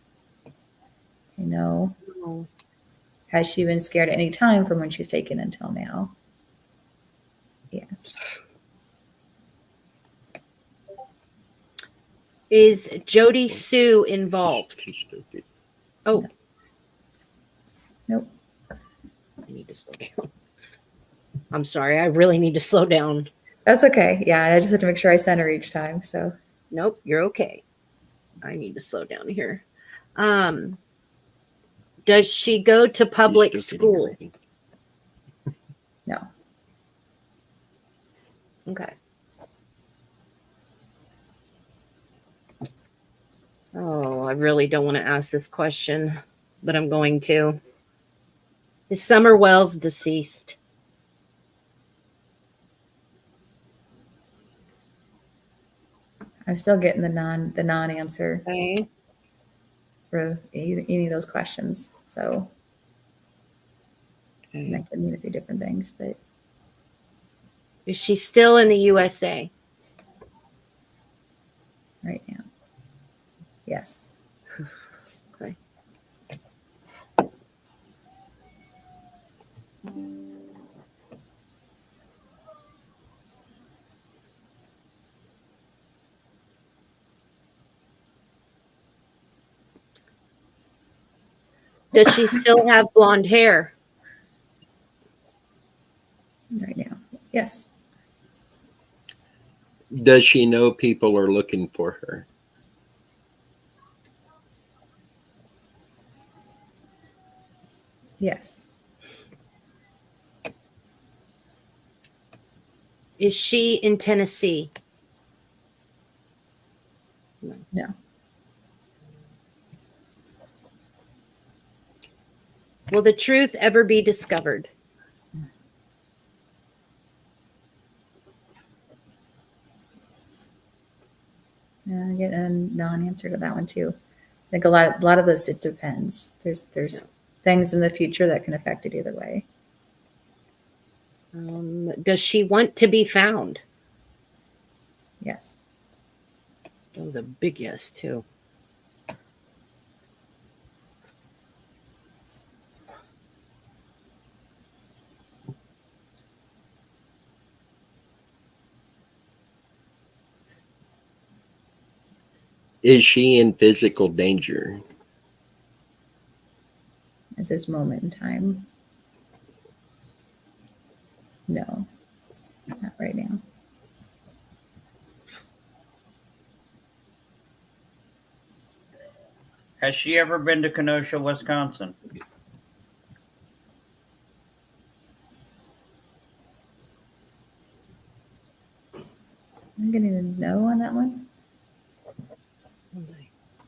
No. Has she been scared at any time from when she's taken until now? Yes. Is Jody Sue involved? Oh. Nope. I need to slow down. I'm sorry. I really need to slow down. That's okay. Yeah, I just have to make sure I center each time. So Nope, you're okay. I need to slow down here. Does she go to public school? no. Okay. Oh, I really don't want to ask this question, but I'm going to. Is Summer Wells deceased? I'm still getting the non answer Okay. for any of those questions. So and that could mean a few different things, but Is she still in the USA? right now, yes. Okay. Does she still have blonde hair? Right now, yes. Does she know people are looking for her? Yes. Is she in Tennessee? No. Will the truth ever be discovered? I get a non-answer to that one too. I think a lot of this, it depends. There's things in the future that can affect it either way. Does she want to be found? Yes. That was a big yes, too. Is she in physical danger? At this moment in time, no, not right now. Has she ever been to Kenosha, Wisconsin? I'm getting a no on that one.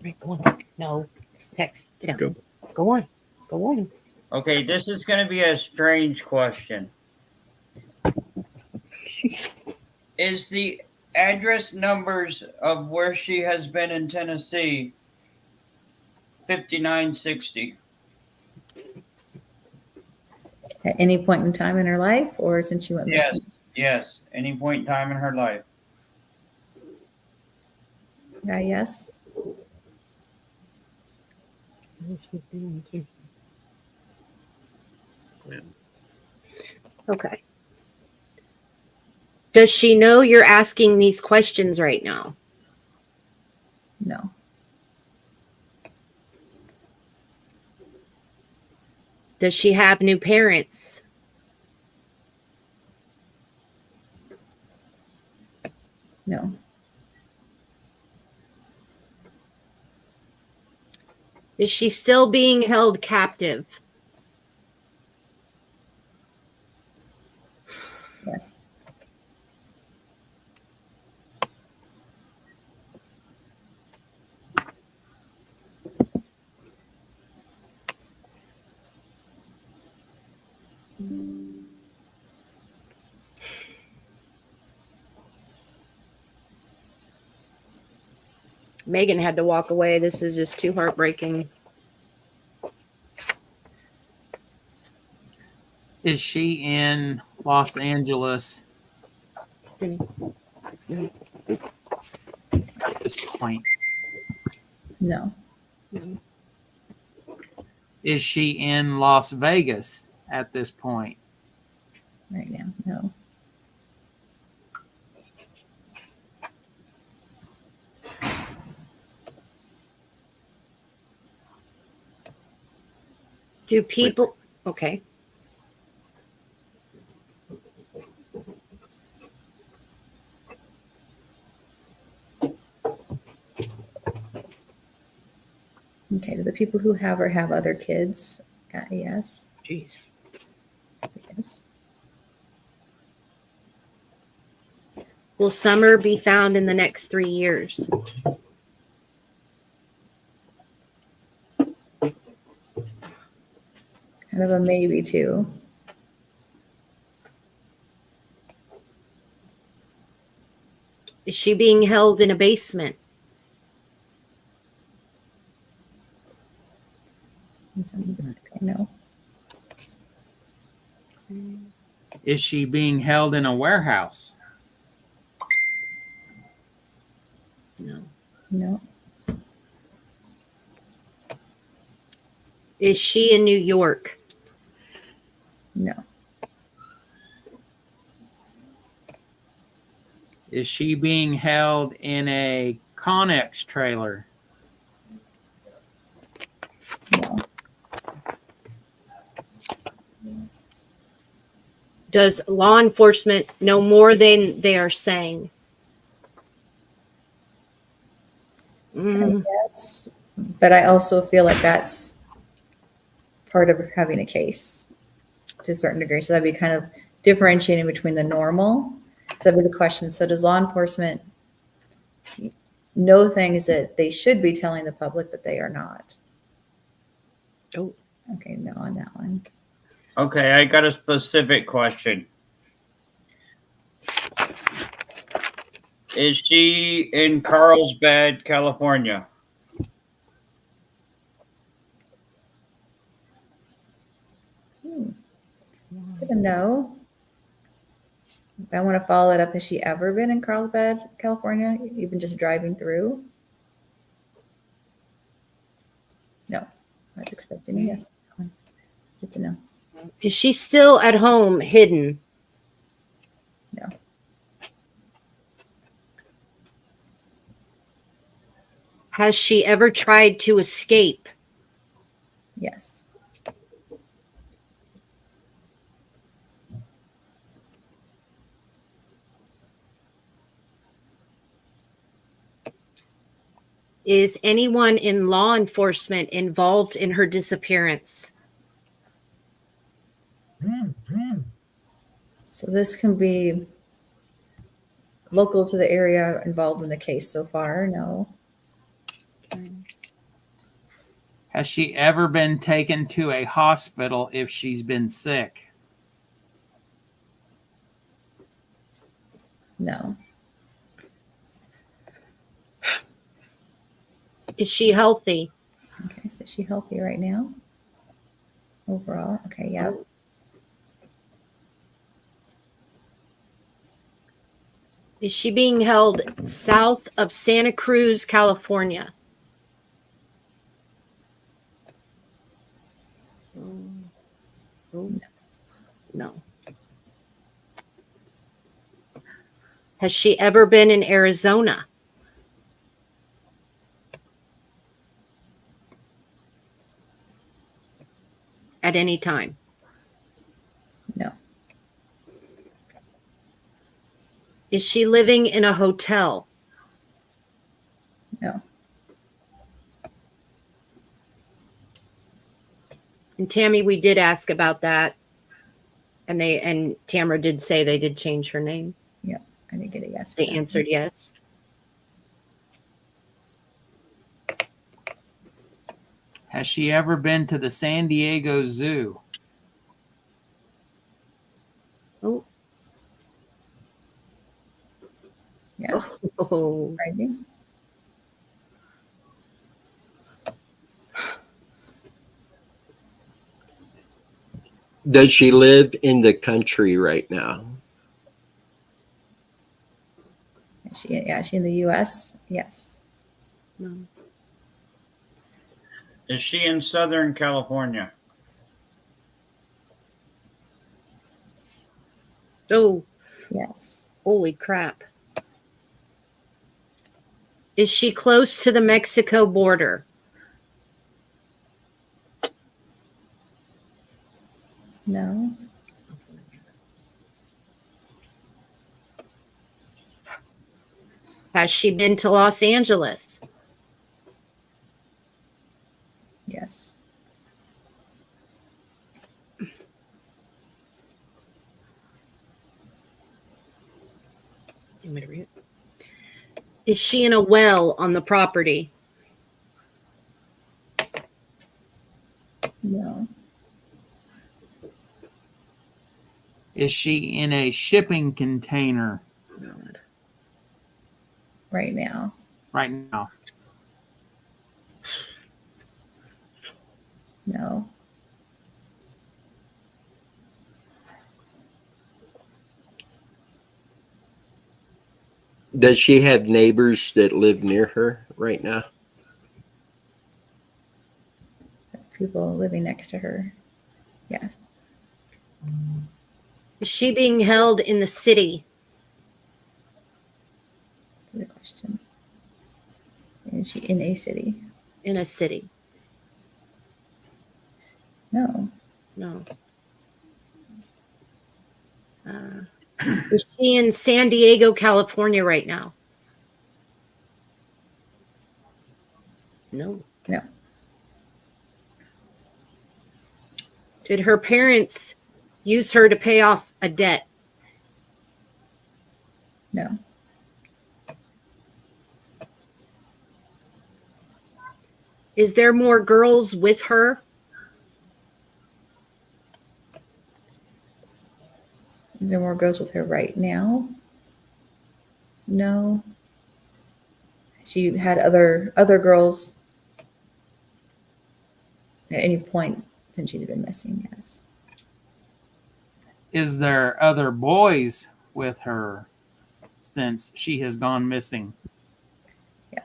Right, go on. No. Text. Get down. Go on. Go on. Okay, this is going to be a strange question. Is the address numbers of where she has been in Tennessee 5960? At any point in time in her life, or since she went Yes, missing? yes. Any point in time in her life. Yeah, yes. Okay. Does she know you're asking these questions right now? No. Does she have new parents? No. Is she still being held captive? Yes. Megan had to walk away. This is just too heartbreaking. Is she in Los Angeles at this point? No. Is she in Las Vegas at this point? Right now, no. Do people... Okay. Okay, do the people who have her have other kids? Got a yes. Jeez. Yes. Will Summer be found in the next 3 years? Kind of a maybe too. Is she being held in a basement? Okay, no. Is she being held in a warehouse? No. No. Is she in New York? No. Is she being held in a Connex trailer? No. Does law enforcement know more than they are saying? Yes. But I also feel like that's part of having a case to a certain degree. So that'd be kind of differentiating between the normal. So that'd be the question. So does law enforcement know things that they should be telling the public, but they are not? Oh. Okay, no on that one. Okay, I got a specific question. Is she in Carlsbad, California? No. If I want to follow it up, has she ever been in Carlsbad, California, even just driving through? No. I was expecting a yes. Good to know. Is she still at home hidden? No. Has she ever tried to escape? Yes. Is anyone in law enforcement involved in her disappearance? So this can be local to the area involved in the case so far. No. Has she ever been taken to a hospital if she's been sick? No. Is she healthy? Okay, so is she healthy right now? Overall? Okay, yeah. Is she being held south of Santa Cruz, California? No. Has she ever been in Arizona? At any time? No. Is she living in a hotel? No. And Tammy, we did ask about that. And Tamara did say they did change her name. Yeah, I didn't get a yes. They answered yes. Has she ever been to the San Diego Zoo? Oh. Yeah. Oh. Surprising. Does she live in the country right now? Is she in the US? Yes. No. Is she in Southern California? Oh, Yes. holy crap. Is she close to the Mexico border? No. Has she been to Los Angeles? Yes. You want me to read it? Is she in a well on the property? No. Is she in a shipping container Right now. right now? No. Does she have neighbors that live near her right now? People living next to her. Yes. Is she being held in the city? Good question. Is she in a city? In a city? No. No. Is she in San Diego, California right now? No. No. Did her parents use her to pay off a debt? No. Is there more girls with her? Is there more girls with her right now? No. She had other girls at any point since she's been missing, yes. Is there other boys with her since she has gone missing? Yeah.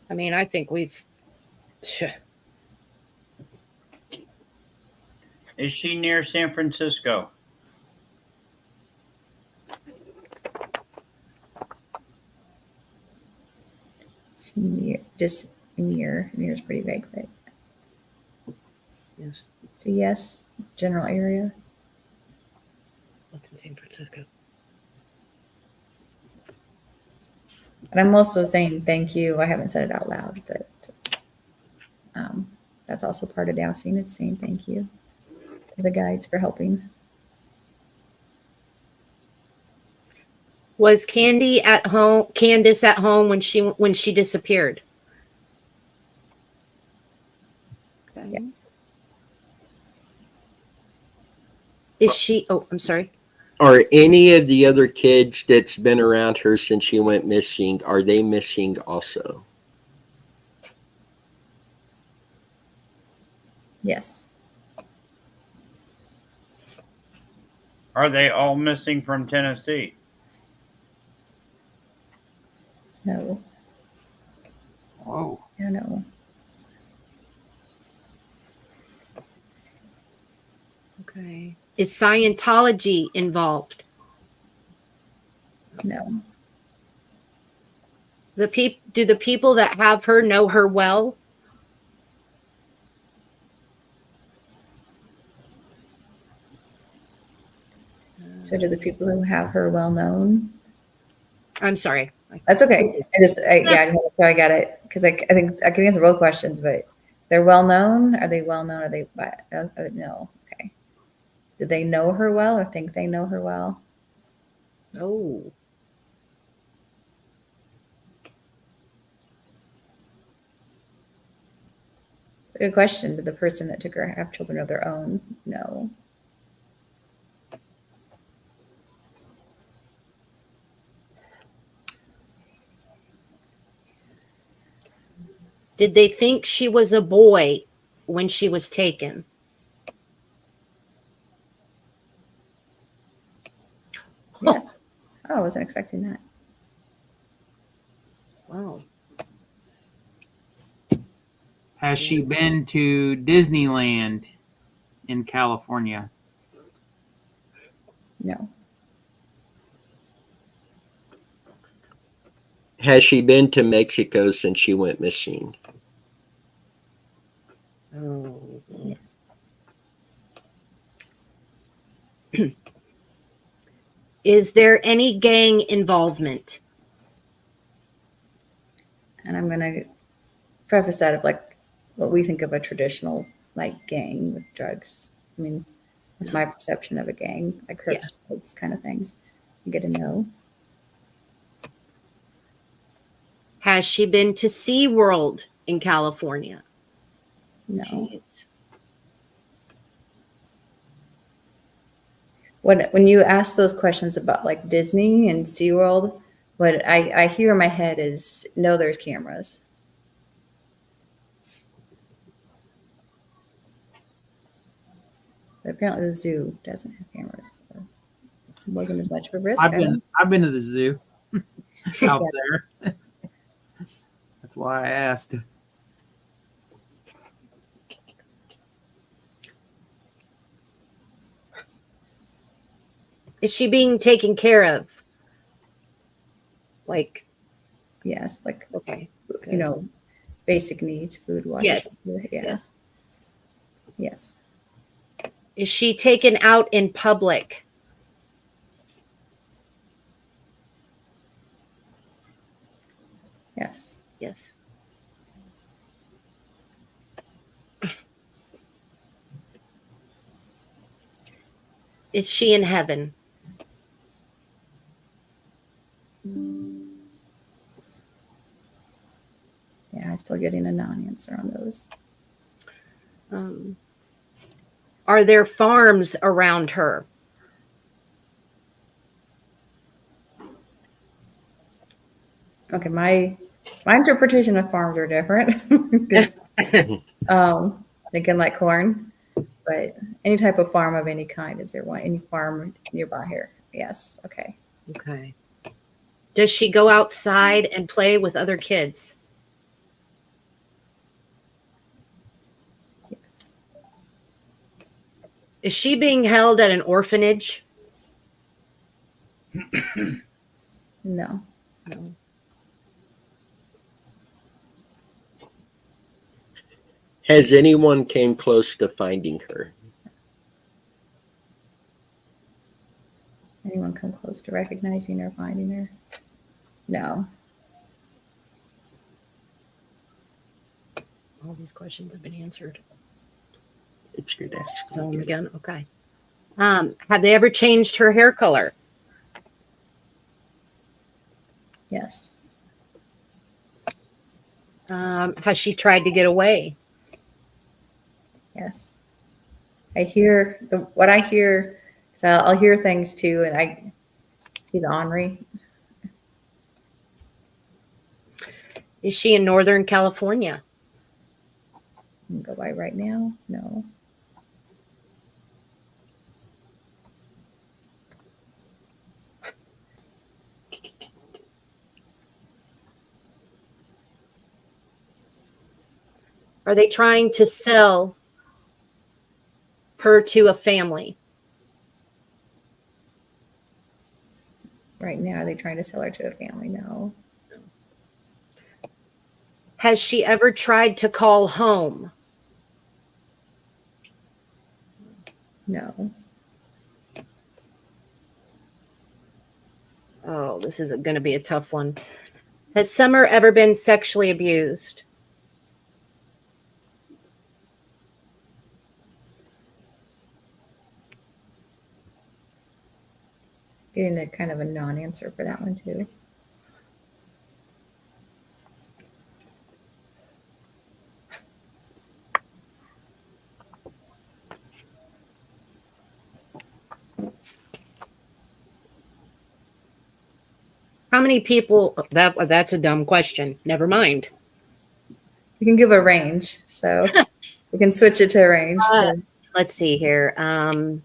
I mean, I think we've. Is she near San Francisco? Near, just near. Near is pretty vague, but Yes. It's a yes. General area. What's in San Francisco? And I'm also saying thank you. I haven't said it out loud, but that's also part of dowsing. It's saying thank you to the guides for helping. Was Candy at home? Candace at home when she disappeared? Okay. Yes. Is she? Oh, I'm sorry. Are any of the other kids that's been around her since she went missing, are they missing also? Yes. Are they all missing from Tennessee? No. Whoa. Yeah, no. Okay. Is Scientology involved? No. Do the people that have her know her well? So do the people who have her well known? I'm sorry. That's okay. I just want to make sure I got it because I think I can answer both questions, but they're well known. Are they well known? Are they no? Okay. Do they know her well or think they know her well? Oh. Good question. Did the person that took her have children of their own? No. Did they think she was a boy when she was taken? Yes. Oh, I wasn't expecting that. Wow. Has she been to Disneyland in California? No. Has she been to Mexico since she went missing? Oh. Yes. Is there any gang involvement? And I'm gonna preface that of like what we think of a traditional like gang with drugs. I mean, it's my perception of a gang, like Crips, Bloods kind of things. You get to know. Has she been to SeaWorld in California? No. Jeez. When you ask those questions about like Disney and SeaWorld, what I hear in my head is no, there's cameras. But apparently the zoo doesn't have cameras. So it wasn't as much of a risk. I've been to the zoo out there. That's why I asked. Is she being taken care of? Like, Yes, like okay. you know, basic needs, food, water. Yes. Shelter. Yeah. Yes. Yes. Is she taken out in public? Yes. Yes. Is she in heaven? Yeah, I'm still getting a non-answer on those. Are there farms around her? Okay, my interpretation of farms are different because thinking like corn, but any type of farm of any kind. Is there one any farm nearby here? Yes. Okay. Okay. Does she go outside and play with other kids? Yes. Is she being held at an orphanage? No. No. Has anyone came close to finding her? Anyone come close to recognizing or finding her? No. All these questions have been answered. It's good to ask. So again, okay. Have they ever changed her hair color? Yes. Has she tried to get away? Yes. I hear what I hear. So I'll hear things too, and she's ornery. Is she in Northern California? Go by right now? No. Are they trying to sell her to a family? Right now, are they trying to sell her to a family? No. Has she ever tried to call home? No. Oh, this is going to be a tough one. Has Summer ever been sexually abused? Getting a kind of a non-answer for that one too. How many people? That's a dumb question. Never mind. You can give a range, so we can switch it to a range. So. Let's see here. I'm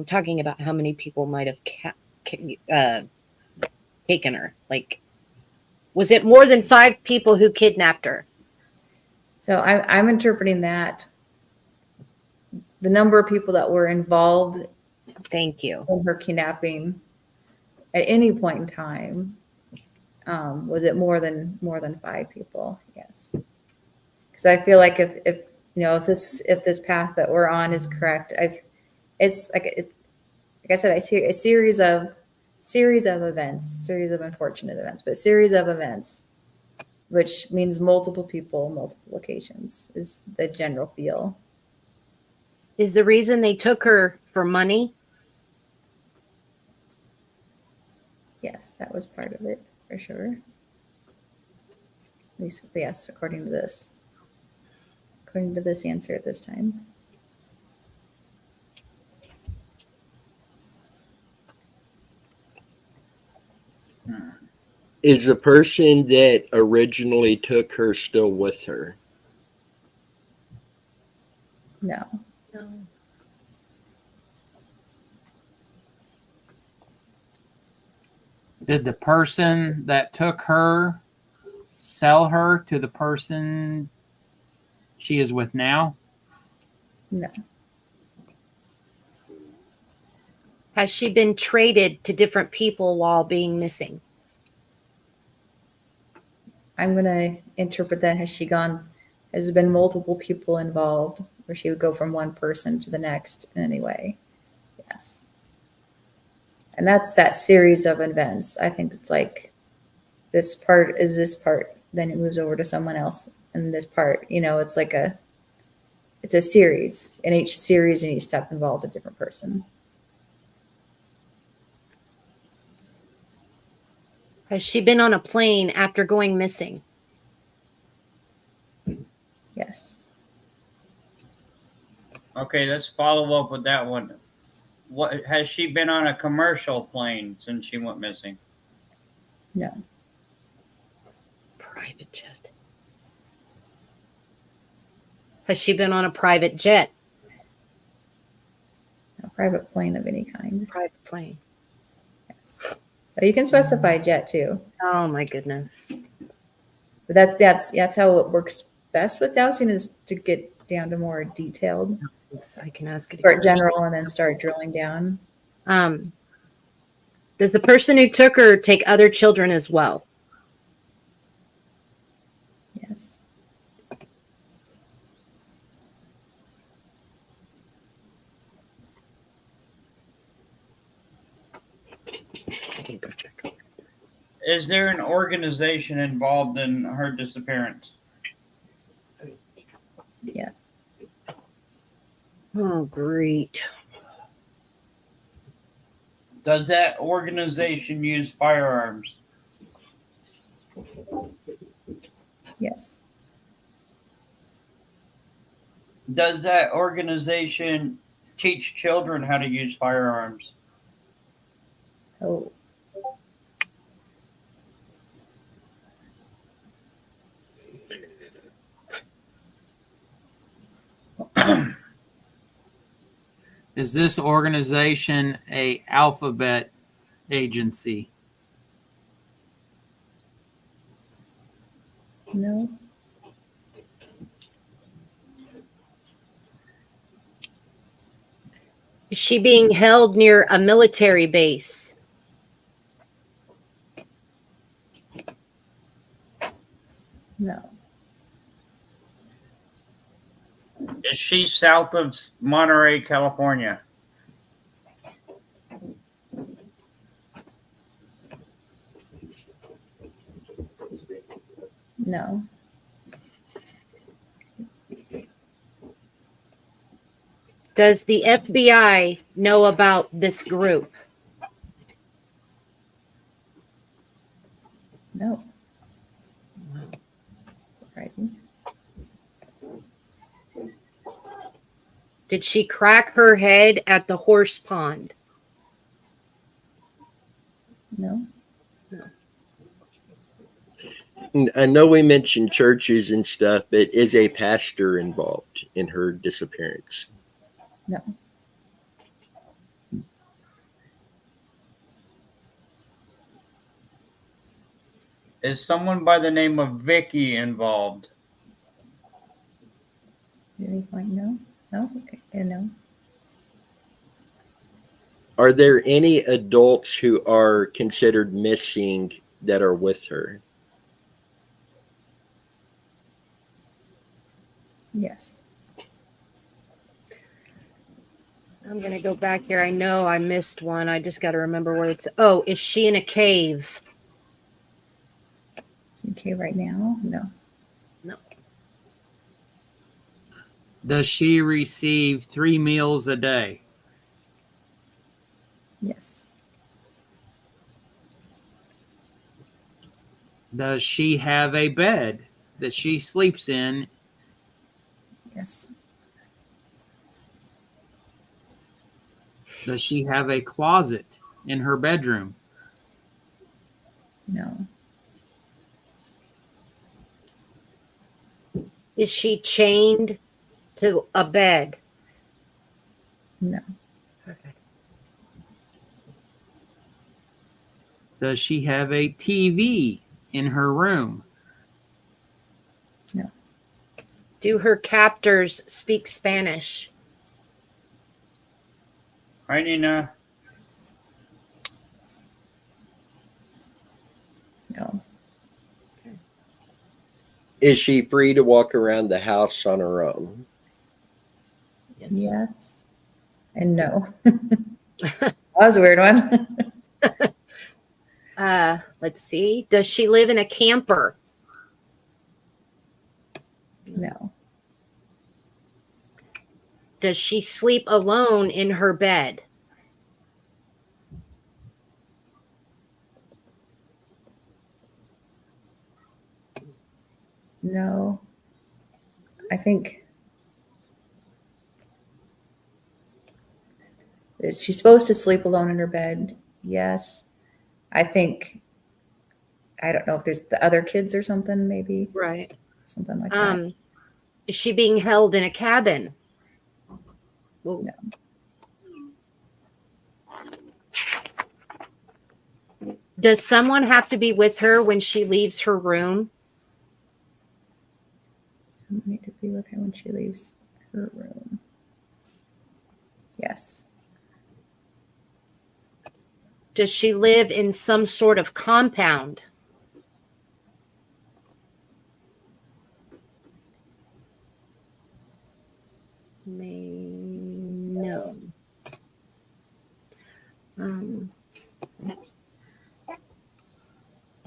talking about how many people might have taken her. Like, was it more than 5 people who kidnapped her? So I'm interpreting that the number of people that were involved Thank you. in her kidnapping at any point in time, was it more than 5 people? Yes, because I feel like if this path that we're on is correct, it's like I said, I see a series of events, series of unfortunate events, but series of events, which means multiple people, multiple locations is the general feel. Is the reason they took her for money? Yes, that was part of it for sure. At least, yes, according to this answer at this time. Is the person that originally took her still with her? No. No. Did the person that took her sell her to the person she is with now? No. Has she been traded to different people while being missing? I'm going to interpret that has there been multiple people involved where she would go from one person to the next in any way. Yes. And that's that series of events. I think it's like this part, then it moves over to someone else. And this part, it's like it's a series, and each series and each step involves a different person. Has she been on a plane after going missing? Yes. Okay, let's follow up with that one. What has she been on a commercial plane since she went missing? No. Private jet. Has she been on a private jet? A private plane of any kind. Private plane. Yes. But you can specify jet too. Oh my goodness. But that's how it works best with dowsing, is to get down to more detailed. I can ask it. Start general and then start drilling down. Does the person who took her take other children as well? Yes. Is there an organization involved in her disappearance? Yes. Oh, great. Does that organization use firearms? Yes. Does that organization teach children how to use firearms? Oh. Is this organization a alphabet agency? No. Is she being held near a military base? No. Is she south of Monterey, California? No. Does the FBI know about this group? No. Surprising. Did she crack her head at the horse pond? No. I know we mentioned churches and stuff, but is a pastor involved in her disappearance? No. Is someone by the name of Vicky involved? Really point? No. No. Okay. No. Are there any adults who are considered missing that are with her? Yes. I'm going to go back here. I know I missed one. I just got to remember where it's. Oh, is she in a cave? Okay. Right now. No. No. Does she receive 3 meals a day? Yes. Does she have a bed that she sleeps in? Yes. Does she have a closet in her bedroom? No. Is she chained to a bed? No. Okay. Does she have a TV in her room? No. Do her captors speak Spanish? Hi, Nina. No. Is she free to walk around the house on her own? Yes. And no. That was a weird one. Let's see. Does she live in a camper? No. Does she sleep alone in her bed? No. I think is she supposed to sleep alone in her bed? Yes. I think I don't know if there's the other kids or something, maybe Right. something like that. Is she being held in a cabin? Well, No. does someone have to be with her when she leaves her room? Someone need to be with her when she leaves her room. Yes. Does she live in some sort of compound? No.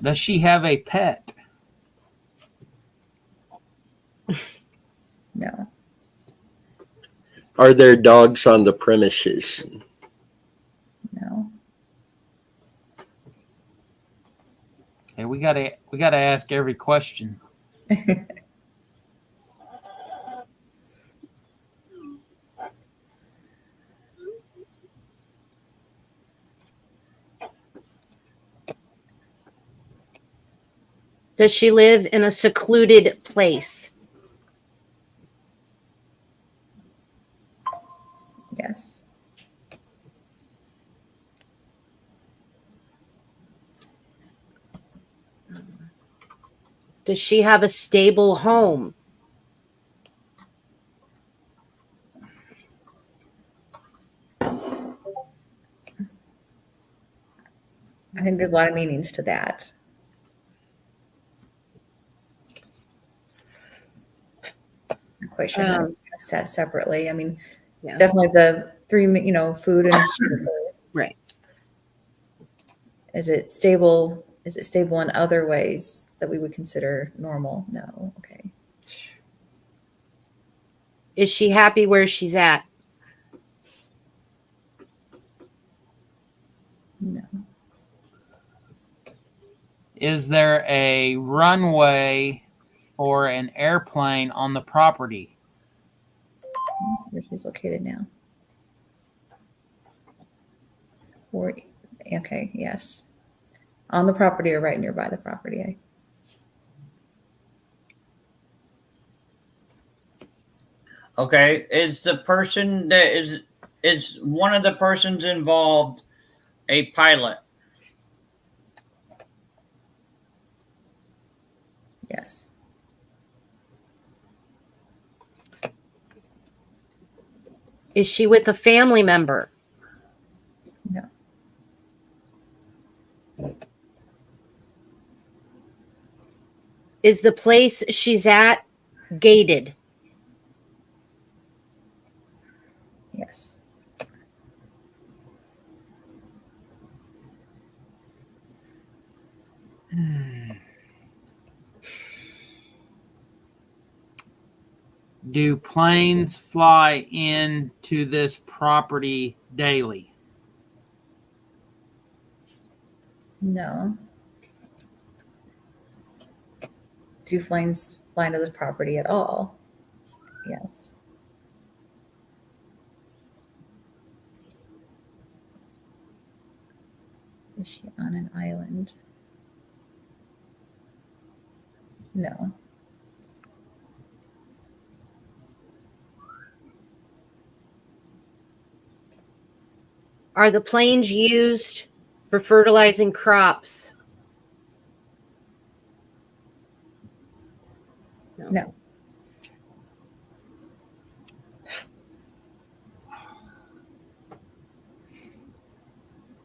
Does she have a pet? No. Are there dogs on the premises? No. Hey, we gotta ask every question. Does she live in a secluded place? Yes. Does she have a stable home? I think there's a lot of meanings to that. I'm quite sure how to set separately. I mean, Yeah. definitely the three, food and Right. Is it stable? Is it stable in other ways that we would consider normal? No. Okay. Is she happy where she's at? No. Is there a runway for an airplane on the property? Where she's located now. Or, okay, yes. On the property or right nearby the property. Okay, is the person that is one of the persons involved a pilot? Yes. Is she with a family member? No. Is the place she's at gated? Yes. Do planes fly into this property daily? No. Do planes fly into the property at all? Yes. Is she on an island? No. Are the planes used for fertilizing crops? No.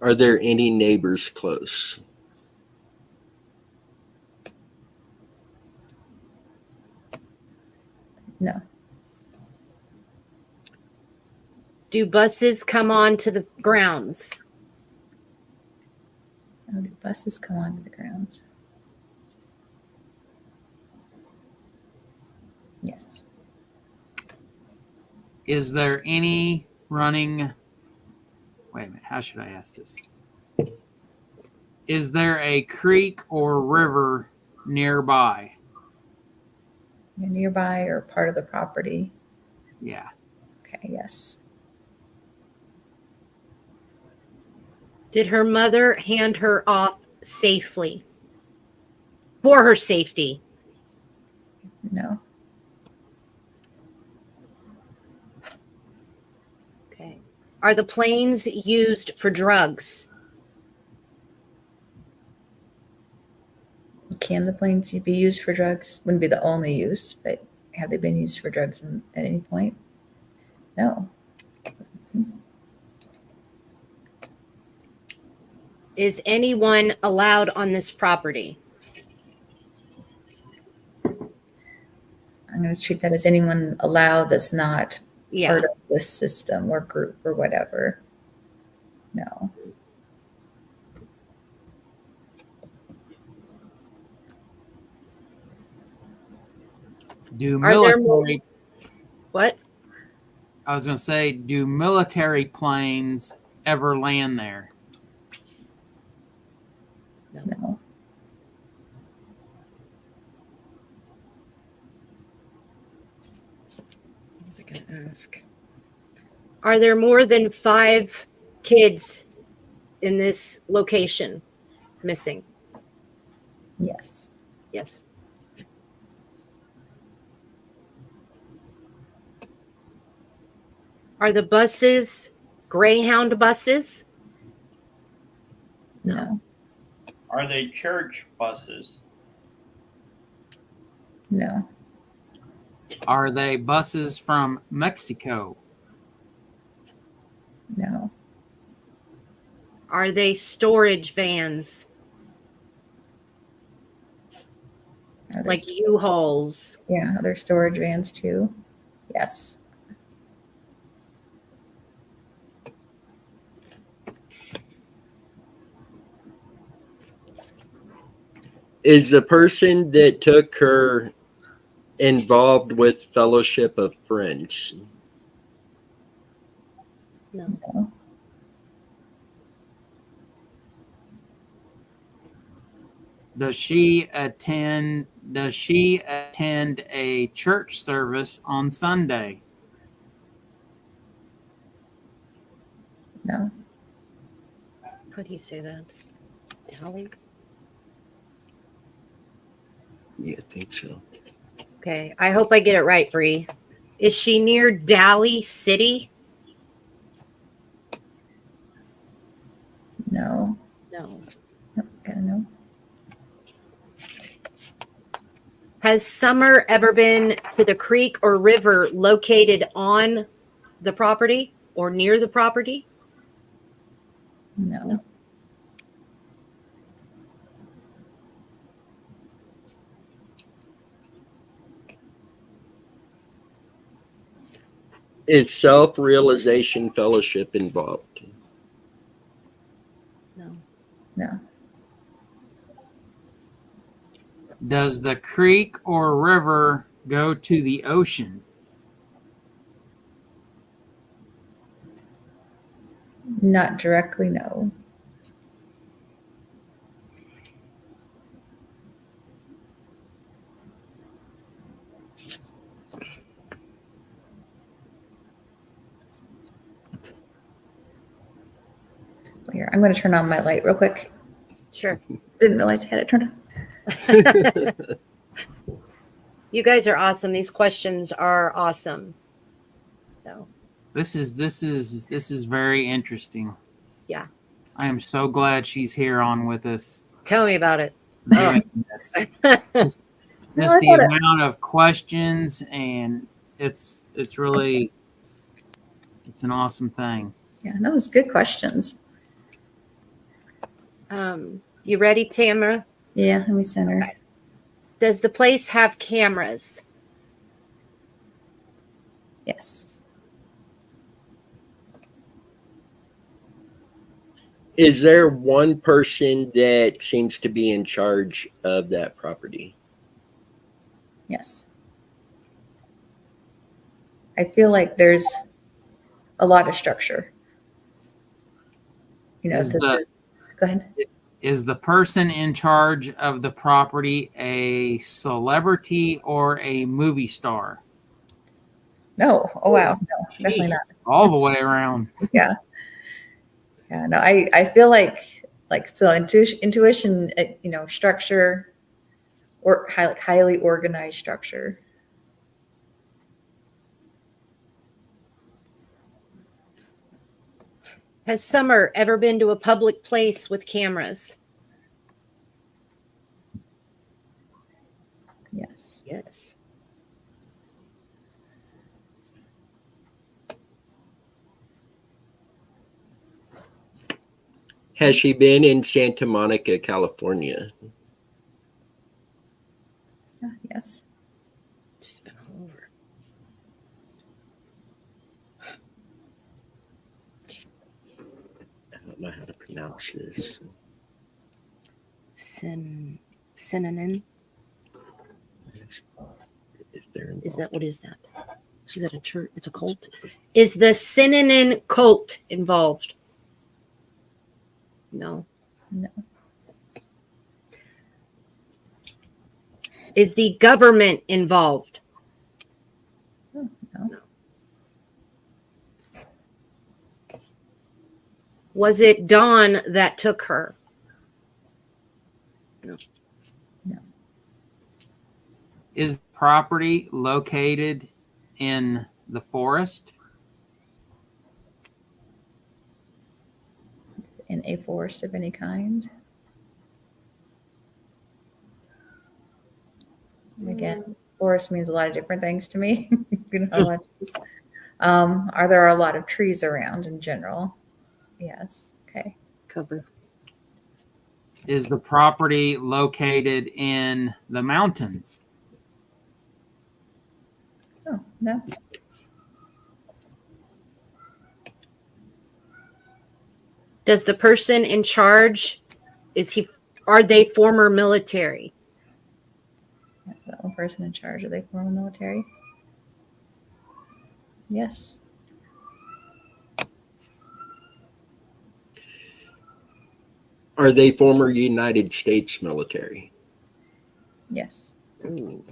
Are there any neighbors close? No. Do buses come on to the grounds? Oh, do buses come onto the grounds? Yes. Is there any running? Wait a minute. How should I ask this? Is there a creek or river nearby? Nearby or part of the property? Yeah. Okay, yes. Did her mother hand her off safely? For her safety? No. Okay. Are the planes used for drugs? Can the planes be used for drugs? Wouldn't be the only use, but have they been used for drugs at any point? No. Is anyone allowed on this property? I'm going to treat that as anyone allowed that's not Yeah. part of this system or group or whatever. No. Do Are there military? What? I was going to say, do military planes ever land there? No. What was I going to ask? Are there more than 5 kids in this location missing? Yes. Yes. Are the buses Greyhound buses? No. Are they church buses? No. Are they buses from Mexico? No. Are they storage vans Are there, like U-Hauls? yeah, are there storage vans too? Yes. Is the person that took her involved with Fellowship of Friends? No. Does she attend a church service on Sunday? No. How do you say that? Dally? Yeah, I think so. Okay, I hope I get it right, Bree. Is she near Dally City? No. No. Gotta know. Has Summer ever been to the creek or river located on the property or near the property? No. Is Self-Realization Fellowship involved? No. No. Does the creek or river go to the ocean? Not directly, no. Here, I'm going to turn on my light real quick. Sure. Didn't realize I had it turned on. You guys are awesome. These questions are awesome. So, This is very interesting. yeah. I am so glad she's here on with us. Tell me about it. Giving us just the amount of questions, and it's really an awesome thing. Yeah, that was good questions. You ready, Tamara? Yeah, let me center. Okay. Does the place have cameras? Yes. Is there one person that seems to be in charge of that property? Yes. I feel like there's a lot of structure. You know, go ahead. Is the person in charge of the property a celebrity or a movie star? No. Oh, wow. No, definitely Jeez, not. all the way around. Yeah. Yeah. No, I feel like so intuition, you know, structure or highly organized structure. Has Summer ever been to a public place with cameras? Yes. Yes. Has she been in Santa Monica, California? Yes. She's been all over. I don't know how to pronounce this. Synonym. It's Is that what is that? Is that a church? It's a cult. Is the Synonym cult involved? No. No. Is the government involved? Oh, no. Was it Dawn that took her? No. No. Is property located in the forest? In a forest of any kind. Again, forest means a lot of different things to me. You know, a lot of trees. Are there a lot of trees around in general? Yes. Okay. Cover. Is the property located in the mountains? Oh, no. Does the person in charge, are they former military? That's that one person in charge. Are they former military? Yes. Are they former United States military? Yes. Ooh.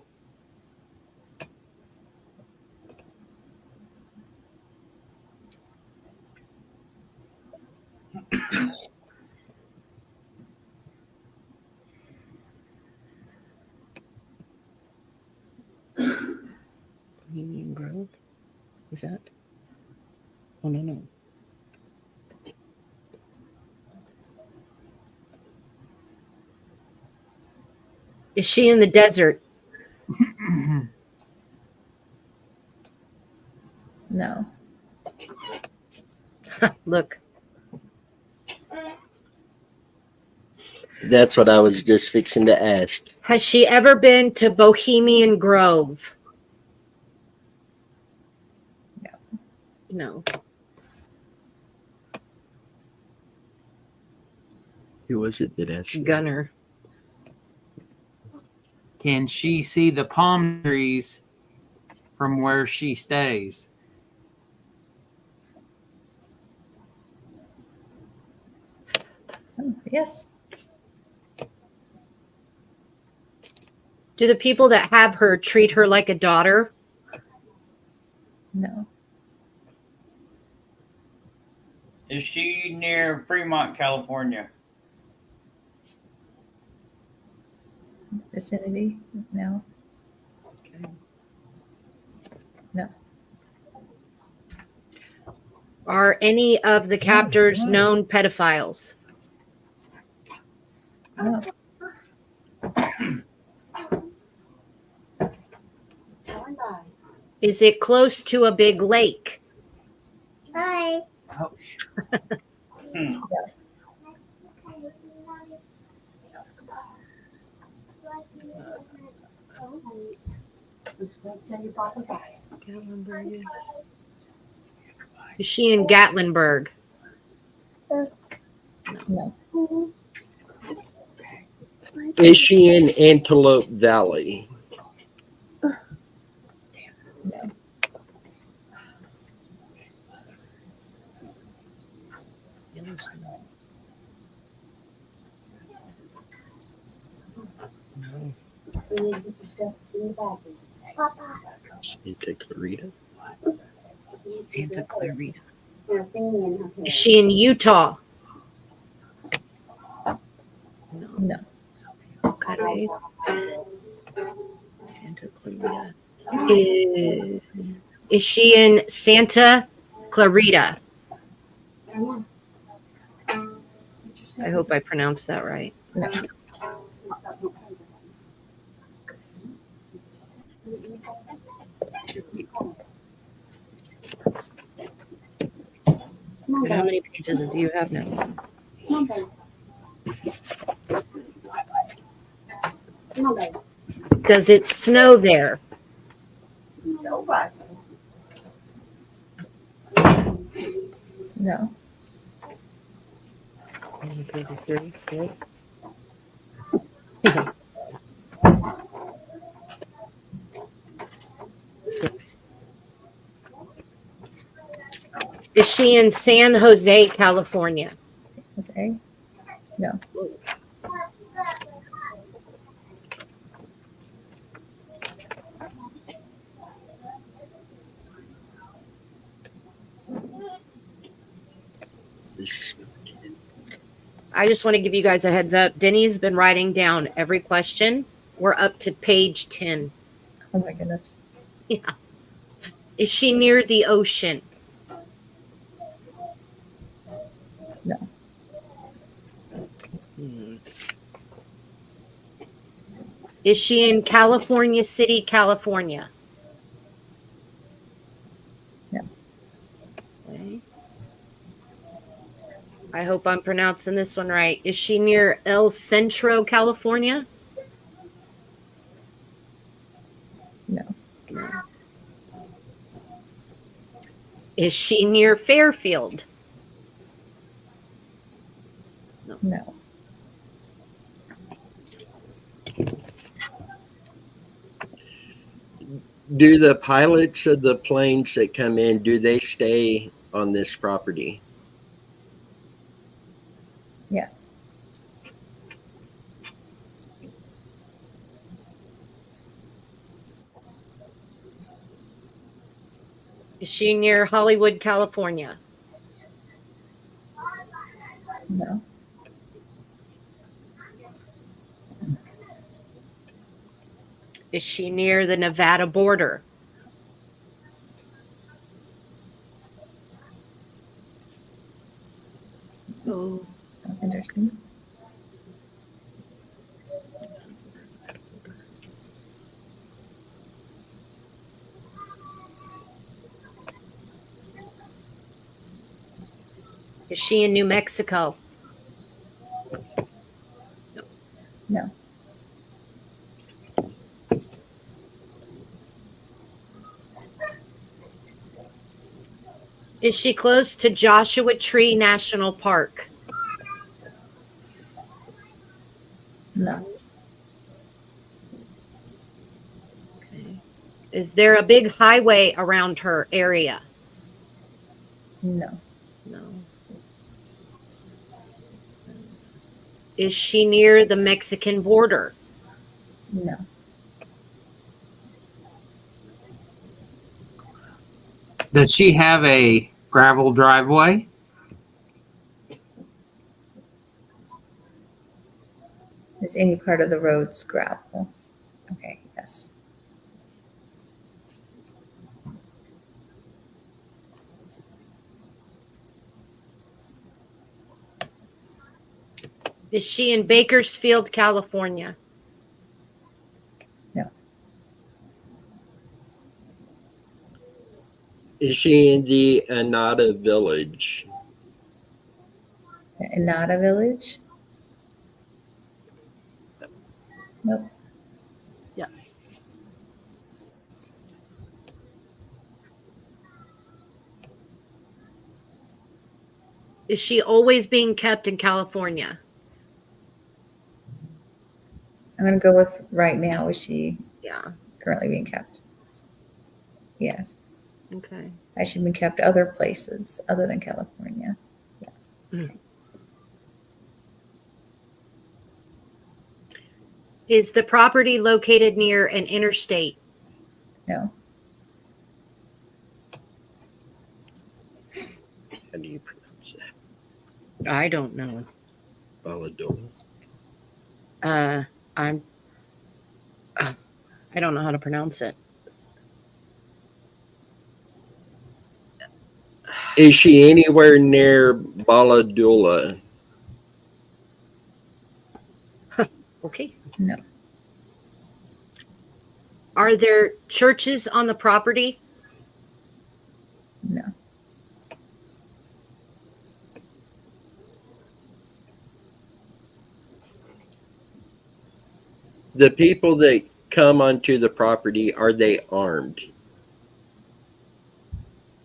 Union Grove? Is that? Oh, no. Is she in the desert? No. Look. That's what I was just fixing to ask. Has she ever been to Bohemian Grove? No. Who was it that asked? Gunner. Can she see the palm trees from where she stays? Oh, yes. Do the people that have her treat her like a daughter? No. Is she near Fremont, California? Vicinity? No. No. Are any of the captors known pedophiles? No. Is it close to a big lake? Hi. Oh, Hmm. Gatlinburg is she in Gatlinburg? No. Is she in Antelope Valley? No. No. Santa Clarita? Santa Clarita. Is she in Utah? No. Okay. Santa Clarita. Is she in Santa Clarita? I hope I pronounced that right. No. But how many pages do you have now? Does it snow there? No. Is she in San Jose, California? What's A? No. I just want to give you guys a heads up. Denny's been writing down every question. We're up to page 10. Oh my goodness. Yeah. Is she near the ocean? No. Is she in California City, California? No. Okay. I hope I'm pronouncing this one right. Is she near El Centro, California? No. Is she near Fairfield? No. Do the pilots of the planes that come in, do they stay on this property? Yes. Is she near Hollywood, California? No. Is she near the Nevada border? Oh, that's interesting. Is she in New Mexico? No. Is she close to Joshua Tree National Park? No. Okay. Is there a big highway around her area? No. No. Is she near the Mexican border? No. Does she have a gravel driveway? Is any part of the roads gravel? Okay, yes. Is she in Bakersfield, California? No. Is she in the Anata village? Not a village? Nope. Yeah. Is she always being kept in California? I'm going to go with right now. Is she Yeah. currently being kept? Yes. Okay. I should be kept other places other than California. Yes. Is the property located near an interstate? No. How do you pronounce that? I don't know. Baladola. I don't know how to pronounce it. Is she anywhere near Baladula? Okay. No. Are there churches on the property? No. The people that come onto the property, are they armed?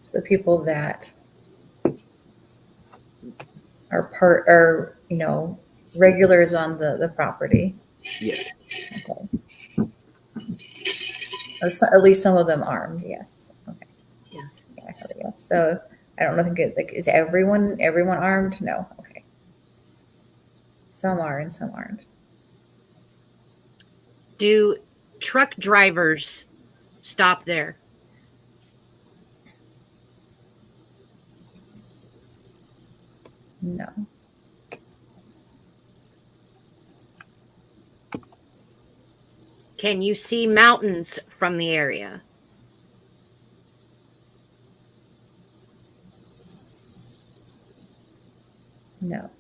So the people that are regulars on the property. Yes. Okay. Or so, at least some of them armed. Yes. Okay. Yes. Yeah, I totally yes. So I don't think it's like, is everyone armed? No. Okay. Some are and some aren't. Do truck drivers stop there? No. Can you see mountains from the area? No.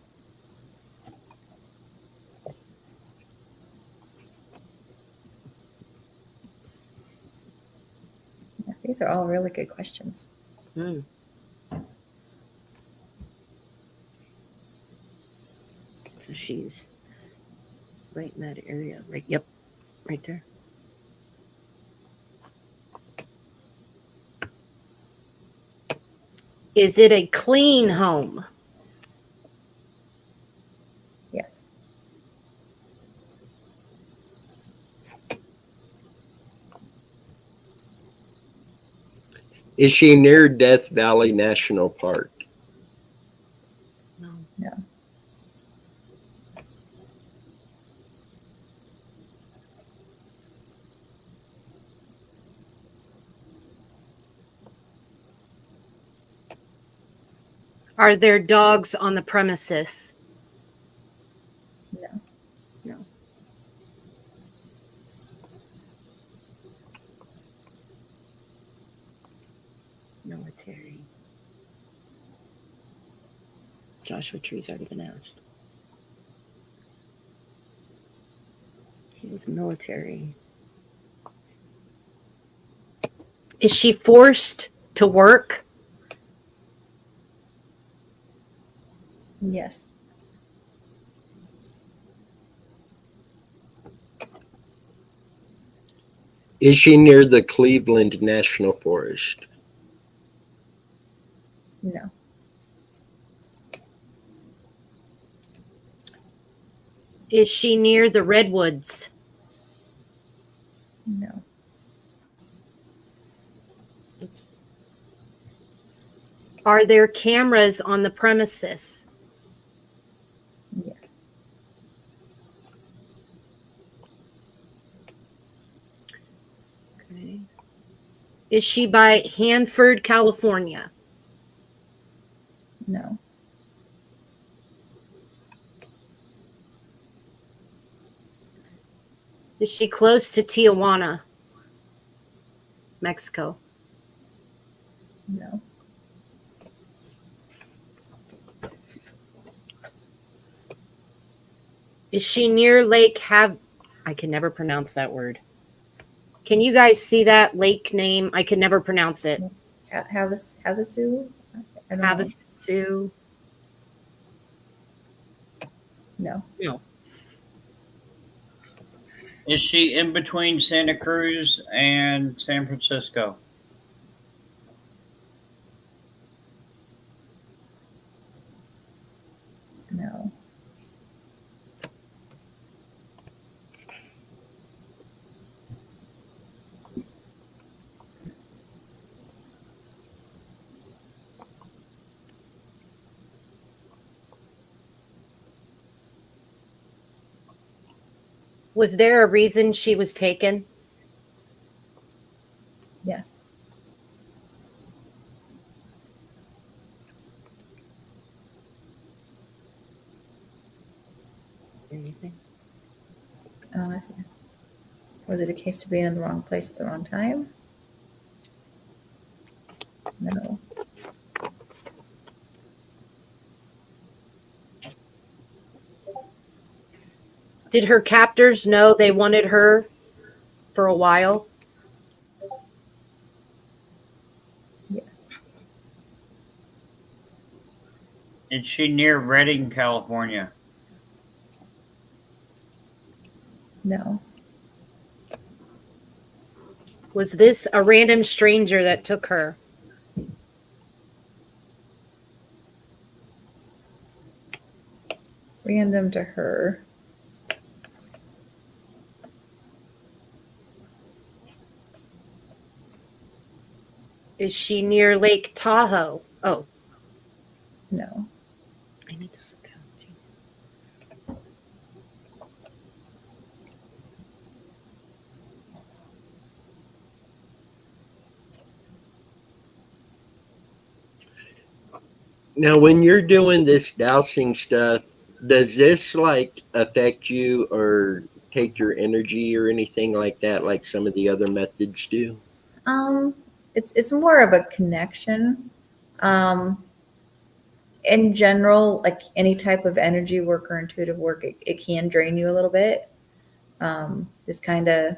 Yeah, these are all really good questions. Hmm. So she's right in that area. Right. Yep. Right there. Is it a clean home? Yes. Is she near Death Valley National Park? No. No. Are there dogs on the premises? No. No. Military. Joshua Tree's already been asked. He was military. Is she forced to work? Yes. Is she near the Cleveland National Forest? No. Is she near the redwoods? No. Are there cameras on the premises? Yes. Okay. Is she by Hanford, California? No. Is she close to Tijuana, Mexico? No. Is she near Lake I can never pronounce that word. Can you guys see that lake name? I can never pronounce it. Havasu? I don't know. Havasu. No. No. Is she in between Santa Cruz and San Francisco? No. Was there a reason she was taken? Yes. Anything? Oh, I see. Was it a case of being in the wrong place at the wrong time? No. Did her captors know they wanted her for a while? Yes. Is she near Redding, California? No. Was this a random stranger that took her? Random to her. Is she near Lake Tahoe? Oh, No. I need to sit down. Jeez. Now, when you're doing this dowsing stuff, does this like affect you or take your energy or anything like that, like some of the other methods do? It's more of a connection. In general, like any type of energy work or intuitive work, it can drain you a little bit. Just kind of,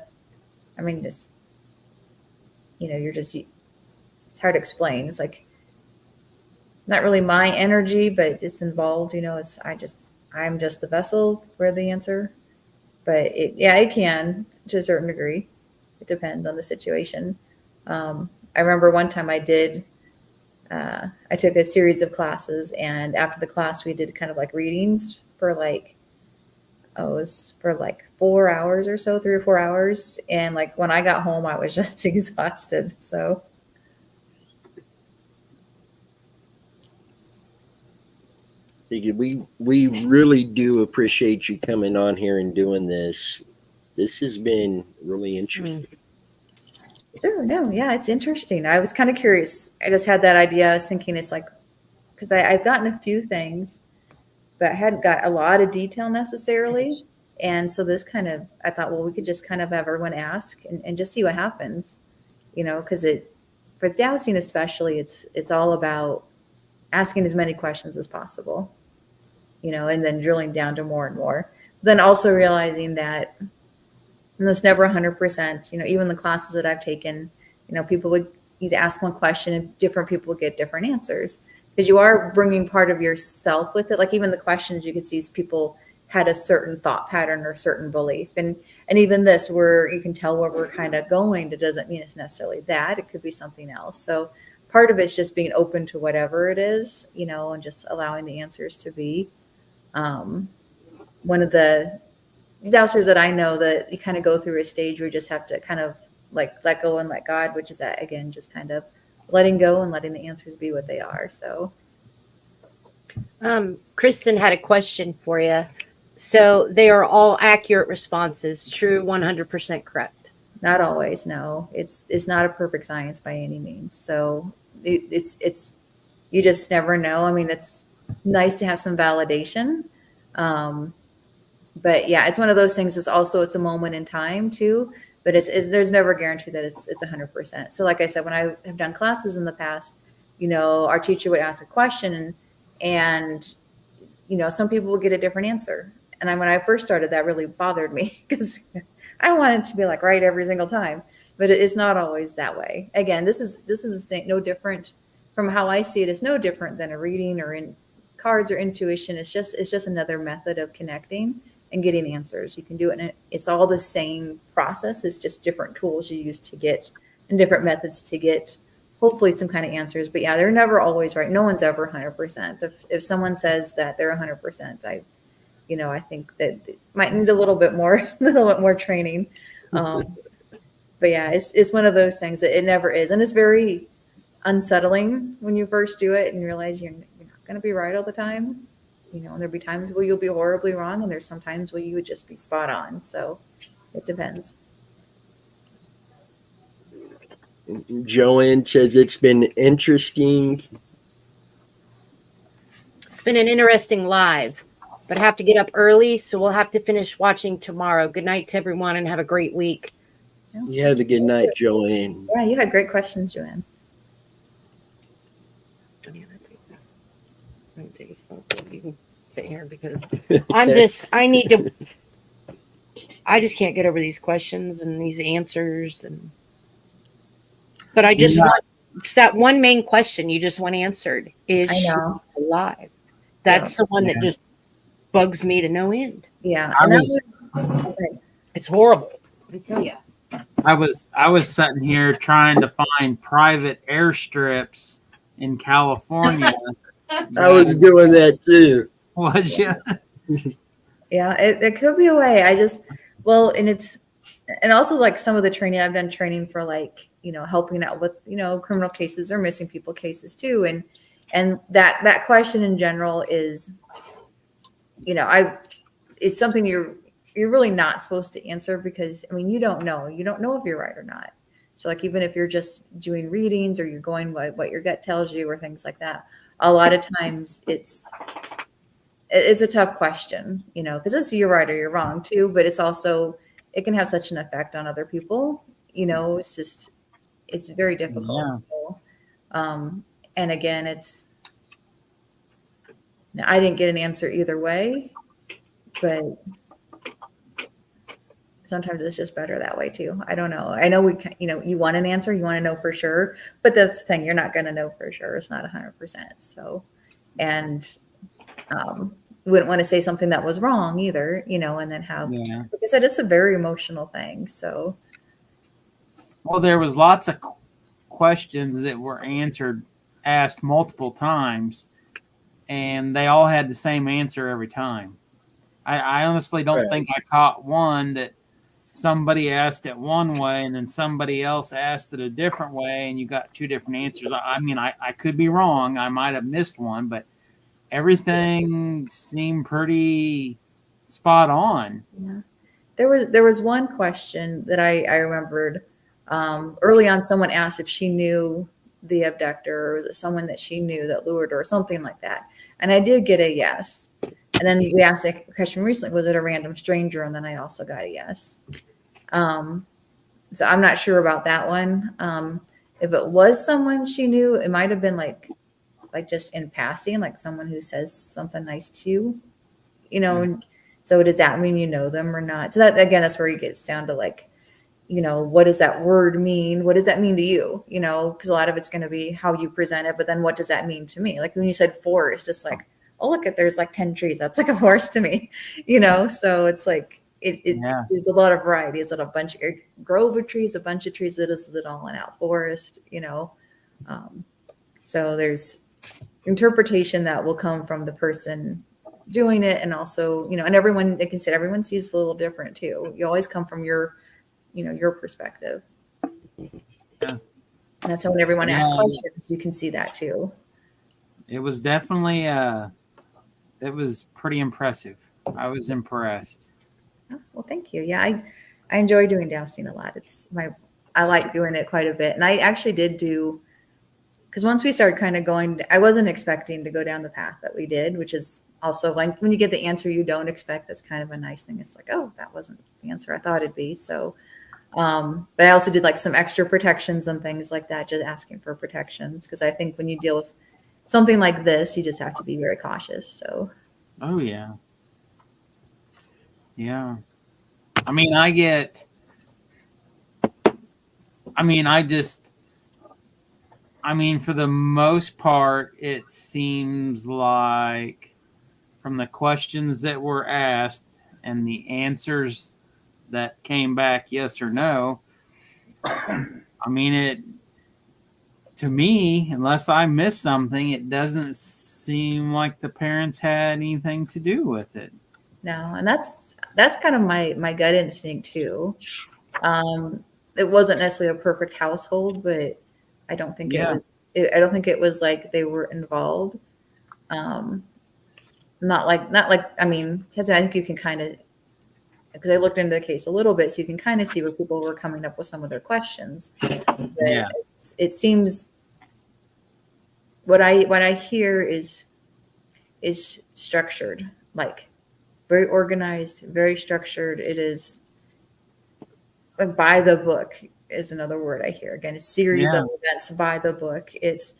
I mean, just, you're just, it's hard to explain. It's like not really my energy, but it's involved, I'm just a vessel for the answer. But it can to a certain degree. It depends on the situation. I remember one time I took a series of classes, and after the class, we did kind of like readings for like, it was for like 4 hours or so, 3 or 4 hours. And like when I got home, I was just exhausted. So. We really do appreciate you coming on here and doing this. This has been really interesting. Sure, no, yeah, it's interesting. I was kind of curious. I just had that idea. I was thinking it's like, because I've gotten a few things, but I hadn't got a lot of detail necessarily. And so this kind of, I thought, well, we could just kind of have everyone ask and just see what happens, because for dowsing especially, it's all about asking as many questions as possible, and then drilling down to more and more. Then also realizing that, and it's never 100%, even the classes that I've taken, people would need to ask one question and different people would get different answers, because you are bringing part of yourself with it. Like even the questions, you could see people had a certain thought pattern or certain belief. And even this, where you can tell where we're kind of going, it doesn't mean it's necessarily that. It could be something else. So part of it's just being open to whatever it is, and just allowing the answers to be. One of the dowsers that I know that you kind of go through a stage where you just have to kind of like let go and let God, which is that, again, just kind of letting go and letting the answers be what they are. So Kristen had a question for you. So they are all accurate responses, true, 100% correct. not always, no. It's not a perfect science by any means. So it's you just never know. I mean, it's nice to have some validation. But yeah, it's one of those things. It's a moment in time too, but there's never a guarantee that it's 100%. So like I said, when I have done classes in the past, our teacher would ask a question and some people would get a different answer. And when I first started, that really bothered me because I wanted to be like right every single time, but it's not always that way. Again, this is no different from how I see it. It's no different than a reading or in cards or intuition. It's just another method of connecting and getting answers. You can do it, and it's all the same process. It's just different tools you use to get, and different methods to get hopefully some kind of answers. But yeah, they're never always right. No one's ever 100%. If someone says that they're 100%, I think that they might need a little bit more training. But yeah, it's one of those things that it never is, and it's very unsettling when you first do it and you realize you're not going to be right all the time. And there'll be times where you'll be horribly wrong, and there's some times where you would just be spot on. So it depends. Joanne says it's been interesting. It's been an interesting live, but I have to get up early, so we'll have to finish watching tomorrow. Good night to everyone, and have a great week. You have a good night, Joanne. Yeah, you had great questions, Joanne. I'm gonna take a smoke. You can sit here because I just can't get over these questions and these answers, but I just want, it's that one main question you just want answered. Is she alive? That's the one that just bugs me to no end. Yeah. It's horrible. Yeah. I was sitting here trying to find private airstrips in California. I was doing that too. Was you? Yeah, it could be a way. And also like some of the training, I've done training for like, helping out with, criminal cases or missing people cases too. And And that question in general is, it's something you're really not supposed to answer, because I mean, you don't know if you're right or not. So like, even if you're just doing readings or you're going by what your gut tells you or things like that, a lot of times it's a tough question, because it's you're right or you're wrong too, but it's also, it can have such an effect on other people. It's very difficult. Yeah. So, and again, I didn't get an answer either way, but sometimes it's just better that way too. I don't know. I know you want an answer, you want to know for sure, but that's the thing. You're not going to know for sure. It's not 100%. So, and, wouldn't want to say something that was wrong either, and then have, like I said, it's a very emotional thing. So, well, there was lots of questions that were asked multiple times, and they all had the same answer every time. I honestly don't think I caught one that somebody asked it one way and then somebody else asked it a different way, and you got two different answers. I mean, I could be wrong. I might have missed one, but everything seemed pretty spot on. Yeah. There was one question that I remembered early on. Someone asked if she knew the abductor, or was it someone that she knew that lured her or something like that. And I did get a yes. And then we asked a question recently, was it a random stranger? And then I also got a yes. So I'm not sure about that one. If it was someone she knew, it might have been like just in passing, like someone who says something nice to you, and so does that mean you know them or not? So that, again, that's where you get down to like, what does that word mean? What does that mean to you? Because a lot of it's going to be how you present it, but then what does that mean to me? Like when you said forest, it's like, oh, look there's like 10 trees. That's like a forest to me, So it's like, there's a lot of variety. Is it a bunch of grove of trees, a bunch of trees? Is it all an out forest? So there's interpretation that will come from the person doing it, and also, and everyone, they can say everyone sees a little different too. You always come from your perspective. Yeah. That's how when everyone asks questions, you can see that too. It was definitely it was pretty impressive. I was impressed. Oh, well, thank you. Yeah, I enjoy doing dowsing a lot. I like doing it quite a bit. And I actually did because once we started kind of going, I wasn't expecting to go down the path that we did, which is also like when you get the answer you don't expect, that's kind of a nice thing. It's like, oh, that wasn't the answer I thought it'd be. So, but I also did like some extra protections and things like that, just asking for protections. Because I think when you deal with something like this, you just have to be very cautious. So. Oh, yeah. Yeah. For the most part, it seems like from the questions that were asked and the answers that came back, yes or no, to me, unless I missed something, it doesn't seem like the parents had anything to do with it. No, and that's kind of my gut instinct too. It wasn't necessarily a perfect household, but I don't think it was. I don't think it was like they were involved. Not like. Because I think you can kind of, because I looked into the case a little bit, so you can kind of see where people were coming up with some of their questions. But it seems what I hear is structured, like very organized, very structured. It is like by the book is another word I hear. Again, it's series of events by the book. It's,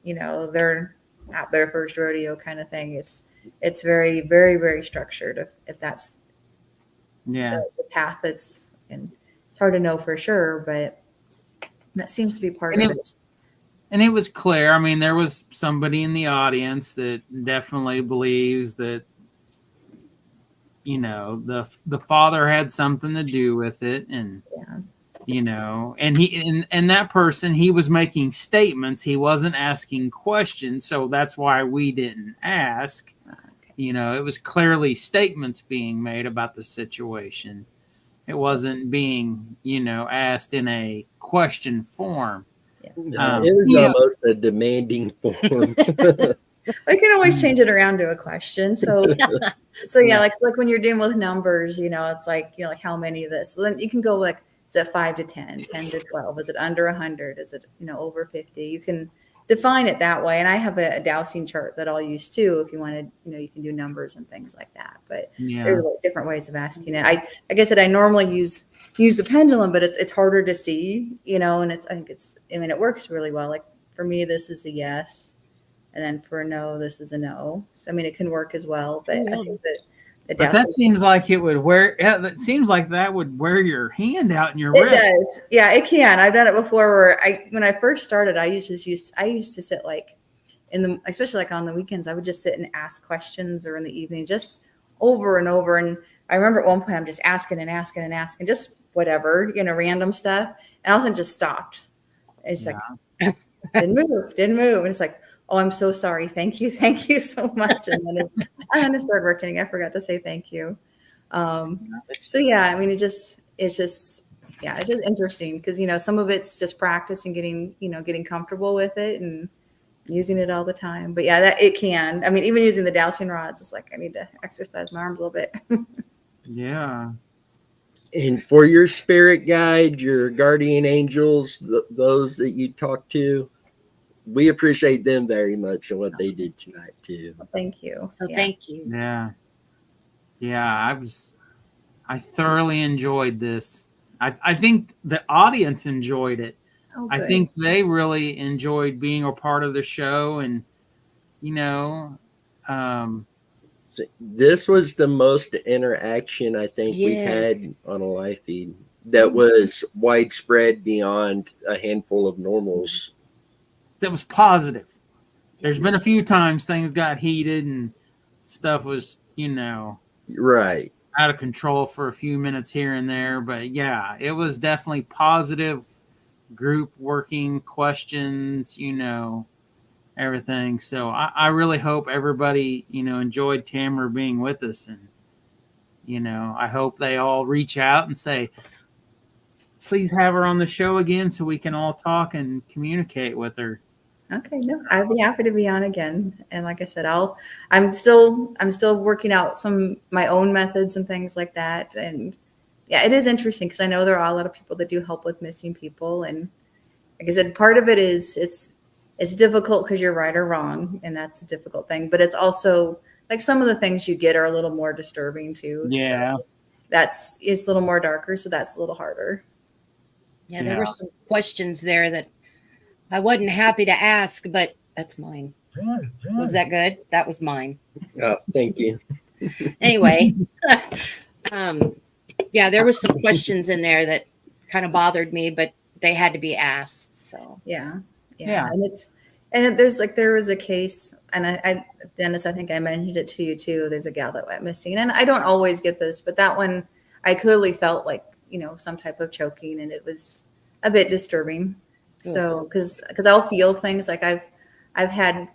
they're not their first rodeo kind of thing. It's very, very, very structured. If that's the path that's, and it's hard to know for sure, but that seems to be part of it. And it was clear. There was somebody in the audience that definitely believes that, the father had something to do with it, and and that person, he was making statements, he wasn't asking questions, so that's why we didn't ask. It was clearly statements being made about the situation. It wasn't being asked in a question form. It was almost a demanding form. I can always change it around to a question. So yeah, like when you're dealing with numbers, it's like, like how many of this? Well, then you can go like, is it 5 to 10, 10 to 12? Is it under 100? Is it, over 50? You can define it that way. And I have a dowsing chart that I'll use too. If you wanted, you can do numbers and things like that, but there's different ways of asking it. Like I said, I normally use the pendulum, but it's harder to see, and I mean, it works really well. Like for me, this is a yes. And then for a no, this is a no. So, I mean, it can work as well, but I think that but that seems like it would that seems like that would wear your hand out in your it wrist. Does. Yeah, it can. I've done it before where when I first started, I used to sit like especially like on the weekends, I would just sit and ask questions, or in the evening, just over and over. And I remember at one point I'm just asking and asking and asking, just whatever, random stuff. And all of a sudden just stopped. It's like, didn't move. And it's like, oh, I'm so sorry. Thank you so much. And then it started working. I forgot to say thank you. So yeah, I mean, it's just interesting because, some of it's just practice and getting comfortable with it and using it all the time. But yeah, that it can. I mean, even using the dowsing rods, it's like I need to exercise my arms a little bit. Yeah. And for your spirit guide, your guardian angels, those that you talk to, we appreciate them very much and what they did tonight too. Thank you. So thank you. Yeah. I thoroughly enjoyed this. I think the audience enjoyed it. Oh, I think they really enjoyed being a part of the show, and so this was the most interaction I think we've had on a live feed that was widespread beyond a handful of normals. That was positive. There's been a few times things got heated and stuff was, right, out of control for a few minutes here and there. But yeah, it was definitely positive group working questions, everything. So I really hope everybody, enjoyed Tamara being with us. And, I hope they all reach out and say, please have her on the show again so we can all talk and communicate with her. Okay, no, I'd be happy to be on again. And like I said, I'm still working out my own methods and things like that. And yeah, it is interesting because I know there are a lot of people that do help with missing people. And like I said, part of it is it's difficult because you're right or wrong, and that's a difficult thing. But it's also like some of the things you get are a little more disturbing too. Yeah, so it's a little more darker, so that's a little harder. Yeah, there were some questions there that I wasn't happy to ask, but that's mine. Was that good? That was mine. Oh, thank you. Anyway, yeah, there were some questions in there that kind of bothered me, but they had to be asked. So yeah. And there was a case, and I Dennis, I think I mentioned it to you too. There's a gal that went missing, and I don't always get this, but that one I clearly felt like some type of choking, and it was a bit disturbing. So because I'll feel things like I've had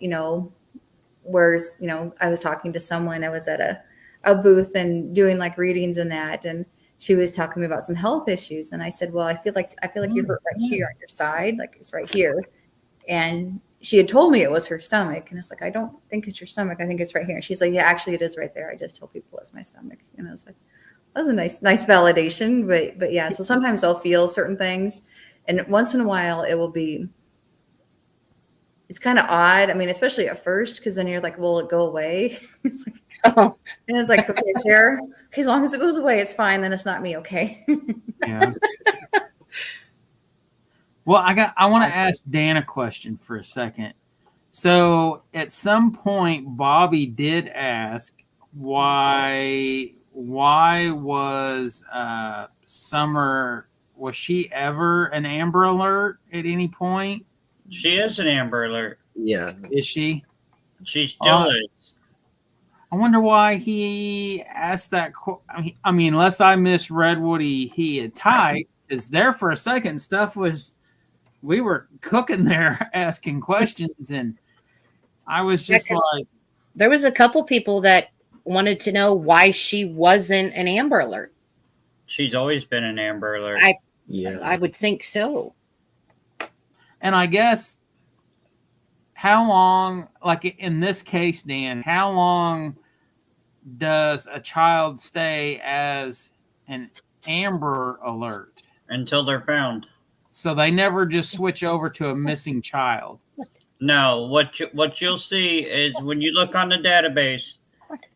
where I was talking to someone, I was at a booth and doing like readings and that, and she was talking to me about some health issues, and I said, well, I feel like you hurt right here on your side, like it's right here. And she had told me it was her stomach, and it's like, I don't think it's your stomach, I think it's right here. And she's like, yeah, actually it is right there, I just tell people it's my stomach. And I was like, that was a nice validation. But yeah, so sometimes I'll feel certain things, and once in a while it will be, it's kind of odd. I mean, especially at first, because then you're like, will it go away? It's like, oh, and it's like, okay, it's there. Okay, as long as it goes away, it's fine. Then it's not me. Okay. Yeah. Well, I want to ask Dan a question for a second. So at some point, Bobby did ask why was Summer, was she ever an Amber Alert at any point? She is an Amber Alert. Yeah. Is she? She still is. I wonder why he asked that. I mean, unless I misread what he had typed, is there for a second stuff was, we were cooking there asking questions, and I was just like, there was a couple people that wanted to know why she wasn't an Amber Alert. She's always been an Amber Alert. I would think so. And I guess how long, like in this case, Dan, how long does a child stay as an Amber Alert? Until they're found. So they never just switch over to a missing child. No, what you'll see is when you look on the database,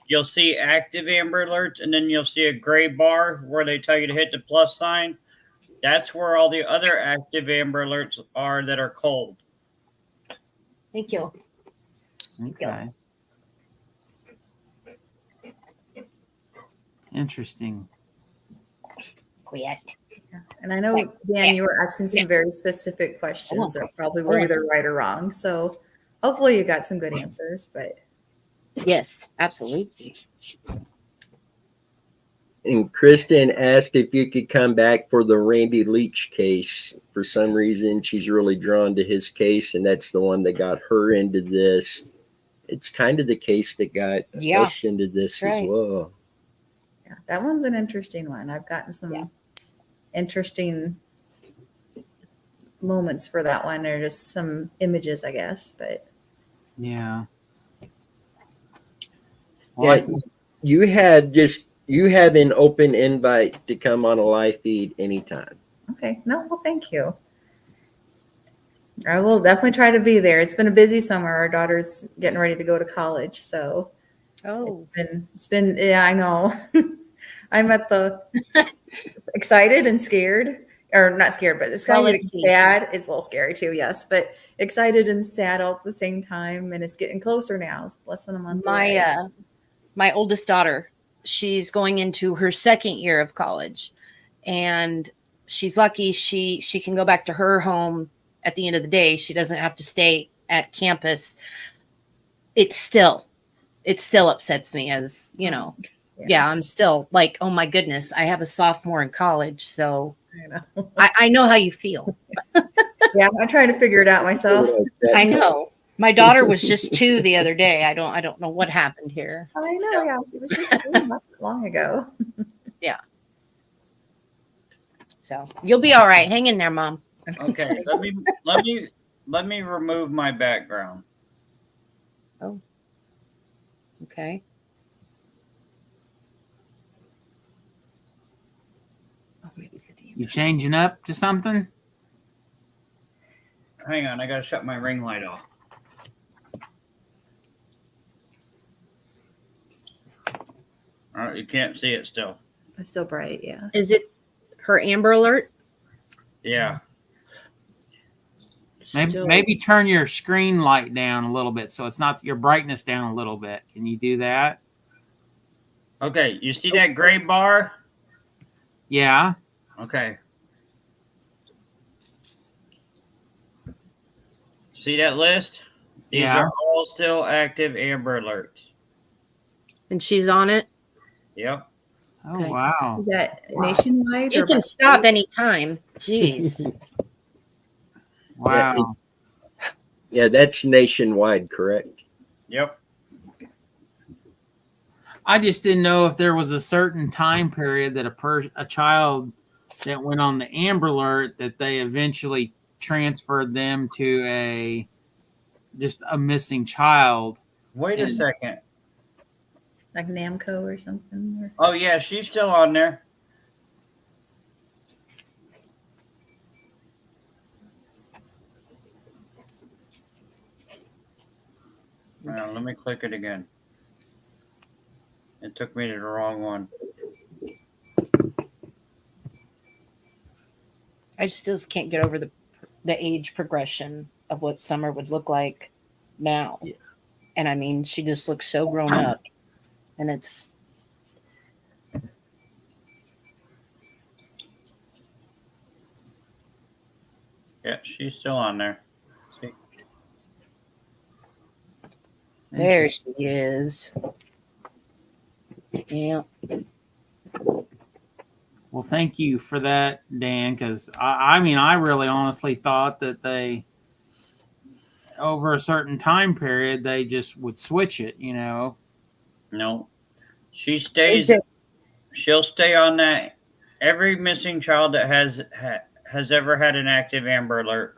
you'll see active Amber Alerts, and then you'll see a gray bar where they tell you to hit the plus sign. That's where all the other active Amber Alerts are that are cold. Thank you. Okay. Interesting. Quiet. And I know, Dan, you were asking some very specific questions that probably were either right or wrong. So hopefully you got some good answers, but Yes, absolutely. And Kristen asked if you could come back for the Randy Leach case. For some reason, she's really drawn to his case, and that's the one that got her into this. It's kind of the case that got us into this as well. yeah, that one's an interesting one. I've gotten some interesting moments for that one, or just some images, I guess. But Yeah. Well, You have an open invite to come on a live feed anytime. okay, no, well, thank you. I will definitely try to be there. It's been a busy summer. Our daughter's getting ready to go to college, so Oh, it's been yeah, I know. I'm at the excited and scared, or not scared, but excited and sad. It's a little scary too, yes, but excited and sad all at the same time, and it's getting closer now. It's less than a month away. my oldest daughter, she's going into her second year of college, and she's lucky she can go back to her home at the end of the day. She doesn't have to stay at campus. It still upsets me, as you know. Yeah, I'm still like, oh my goodness, I have a sophomore in college, so I know how you feel. Yeah, I'm trying to figure it out myself. I know. My daughter was just 2 the other day. I don't know what happened here. I know, yeah, she was just 3 not long ago. Yeah. So you'll be all right. Hang in there, Mom. Okay, let me remove my background. Okay. you changing up to something? Hang on, I gotta shut my ring light off. All right, you can't see it still. It's still bright, yeah. Is it her Amber Alert? Yeah. Maybe turn your screen light down a little bit so it's not your brightness down a little bit. Can you do that? Okay, you see that gray bar? Yeah. Okay. See that list? These are all still active Amber Alerts. And she's on it? Yep. Oh, Okay. wow. Is that nationwide? You or can by stop state? anytime. Jeez. Wow. Yeah, that's nationwide, correct? Yep. I just didn't know if there was a certain time period that a child that went on the Amber Alert that they eventually transferred them to just a missing child. Wait a second. Like Namco or something? Or... Oh, yeah, she's still on there. Now, let me click it again. It took me to the wrong one. I still can't get over the age progression of what Summer would look like now. Yeah. And I mean, she just looks so grown up. And it's Yeah, she's still on there. See? there she is. Yeah. Well, thank you for that, Dan, because I mean, I really honestly thought that they, over a certain time period, they just would switch it, you know. No. She stays. She'll stay on that. Every missing child that has ever had an active Amber Alert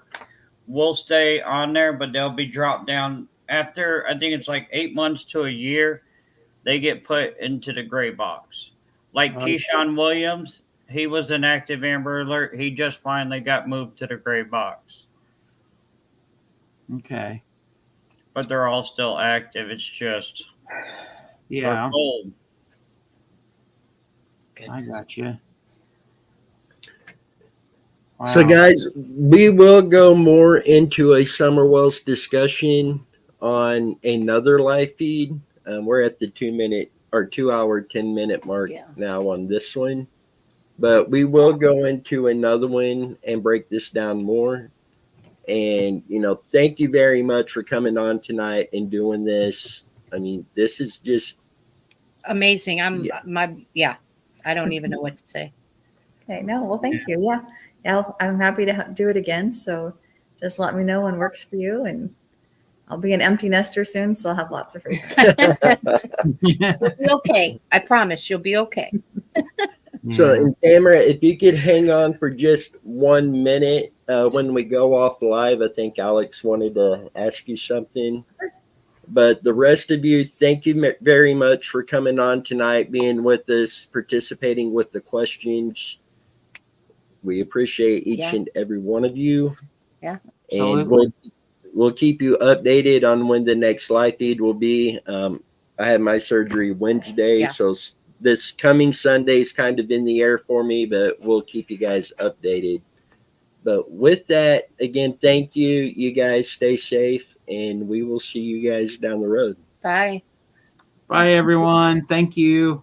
will stay on there, but they'll be dropped down after, I think it's like 8 months to a year. They get put into the gray box. Like Keyshawn Williams, he was an active Amber Alert. He just finally got moved to the gray box. Okay. But they're all still active. It's just Yeah, they're cold. I got you. Wow. So, guys, we will go more into a Summer Wells discussion on another live feed. We're at the 2 hour, 10-minute mark now on this one. But we will go into another one and break this down more. And, thank you very much for coming on tonight and doing this. I mean, this is just amazing. I don't even know what to say. Okay, no, well, thank you. Yeah, I'm happy to do it again. So just let me know when works for you, and I'll be an empty nester soon, so I'll have lots of free time. You'll be okay. I promise you'll be okay. So, and Tamara, if you could hang on for just 1 minute when we go off live, I think Alex wanted to ask you something. But the rest of you, thank you very much for coming on tonight, being with us, participating with the questions. We appreciate each and every one of you. Yeah. And we'll keep you updated on when the next live feed will be. I had my surgery Wednesday, so this coming Sunday is kind of in the air for me, but we'll keep you guys updated. But with that, again, thank you. You guys stay safe, and we will see you guys down the road. Bye. Bye, everyone. Thank you.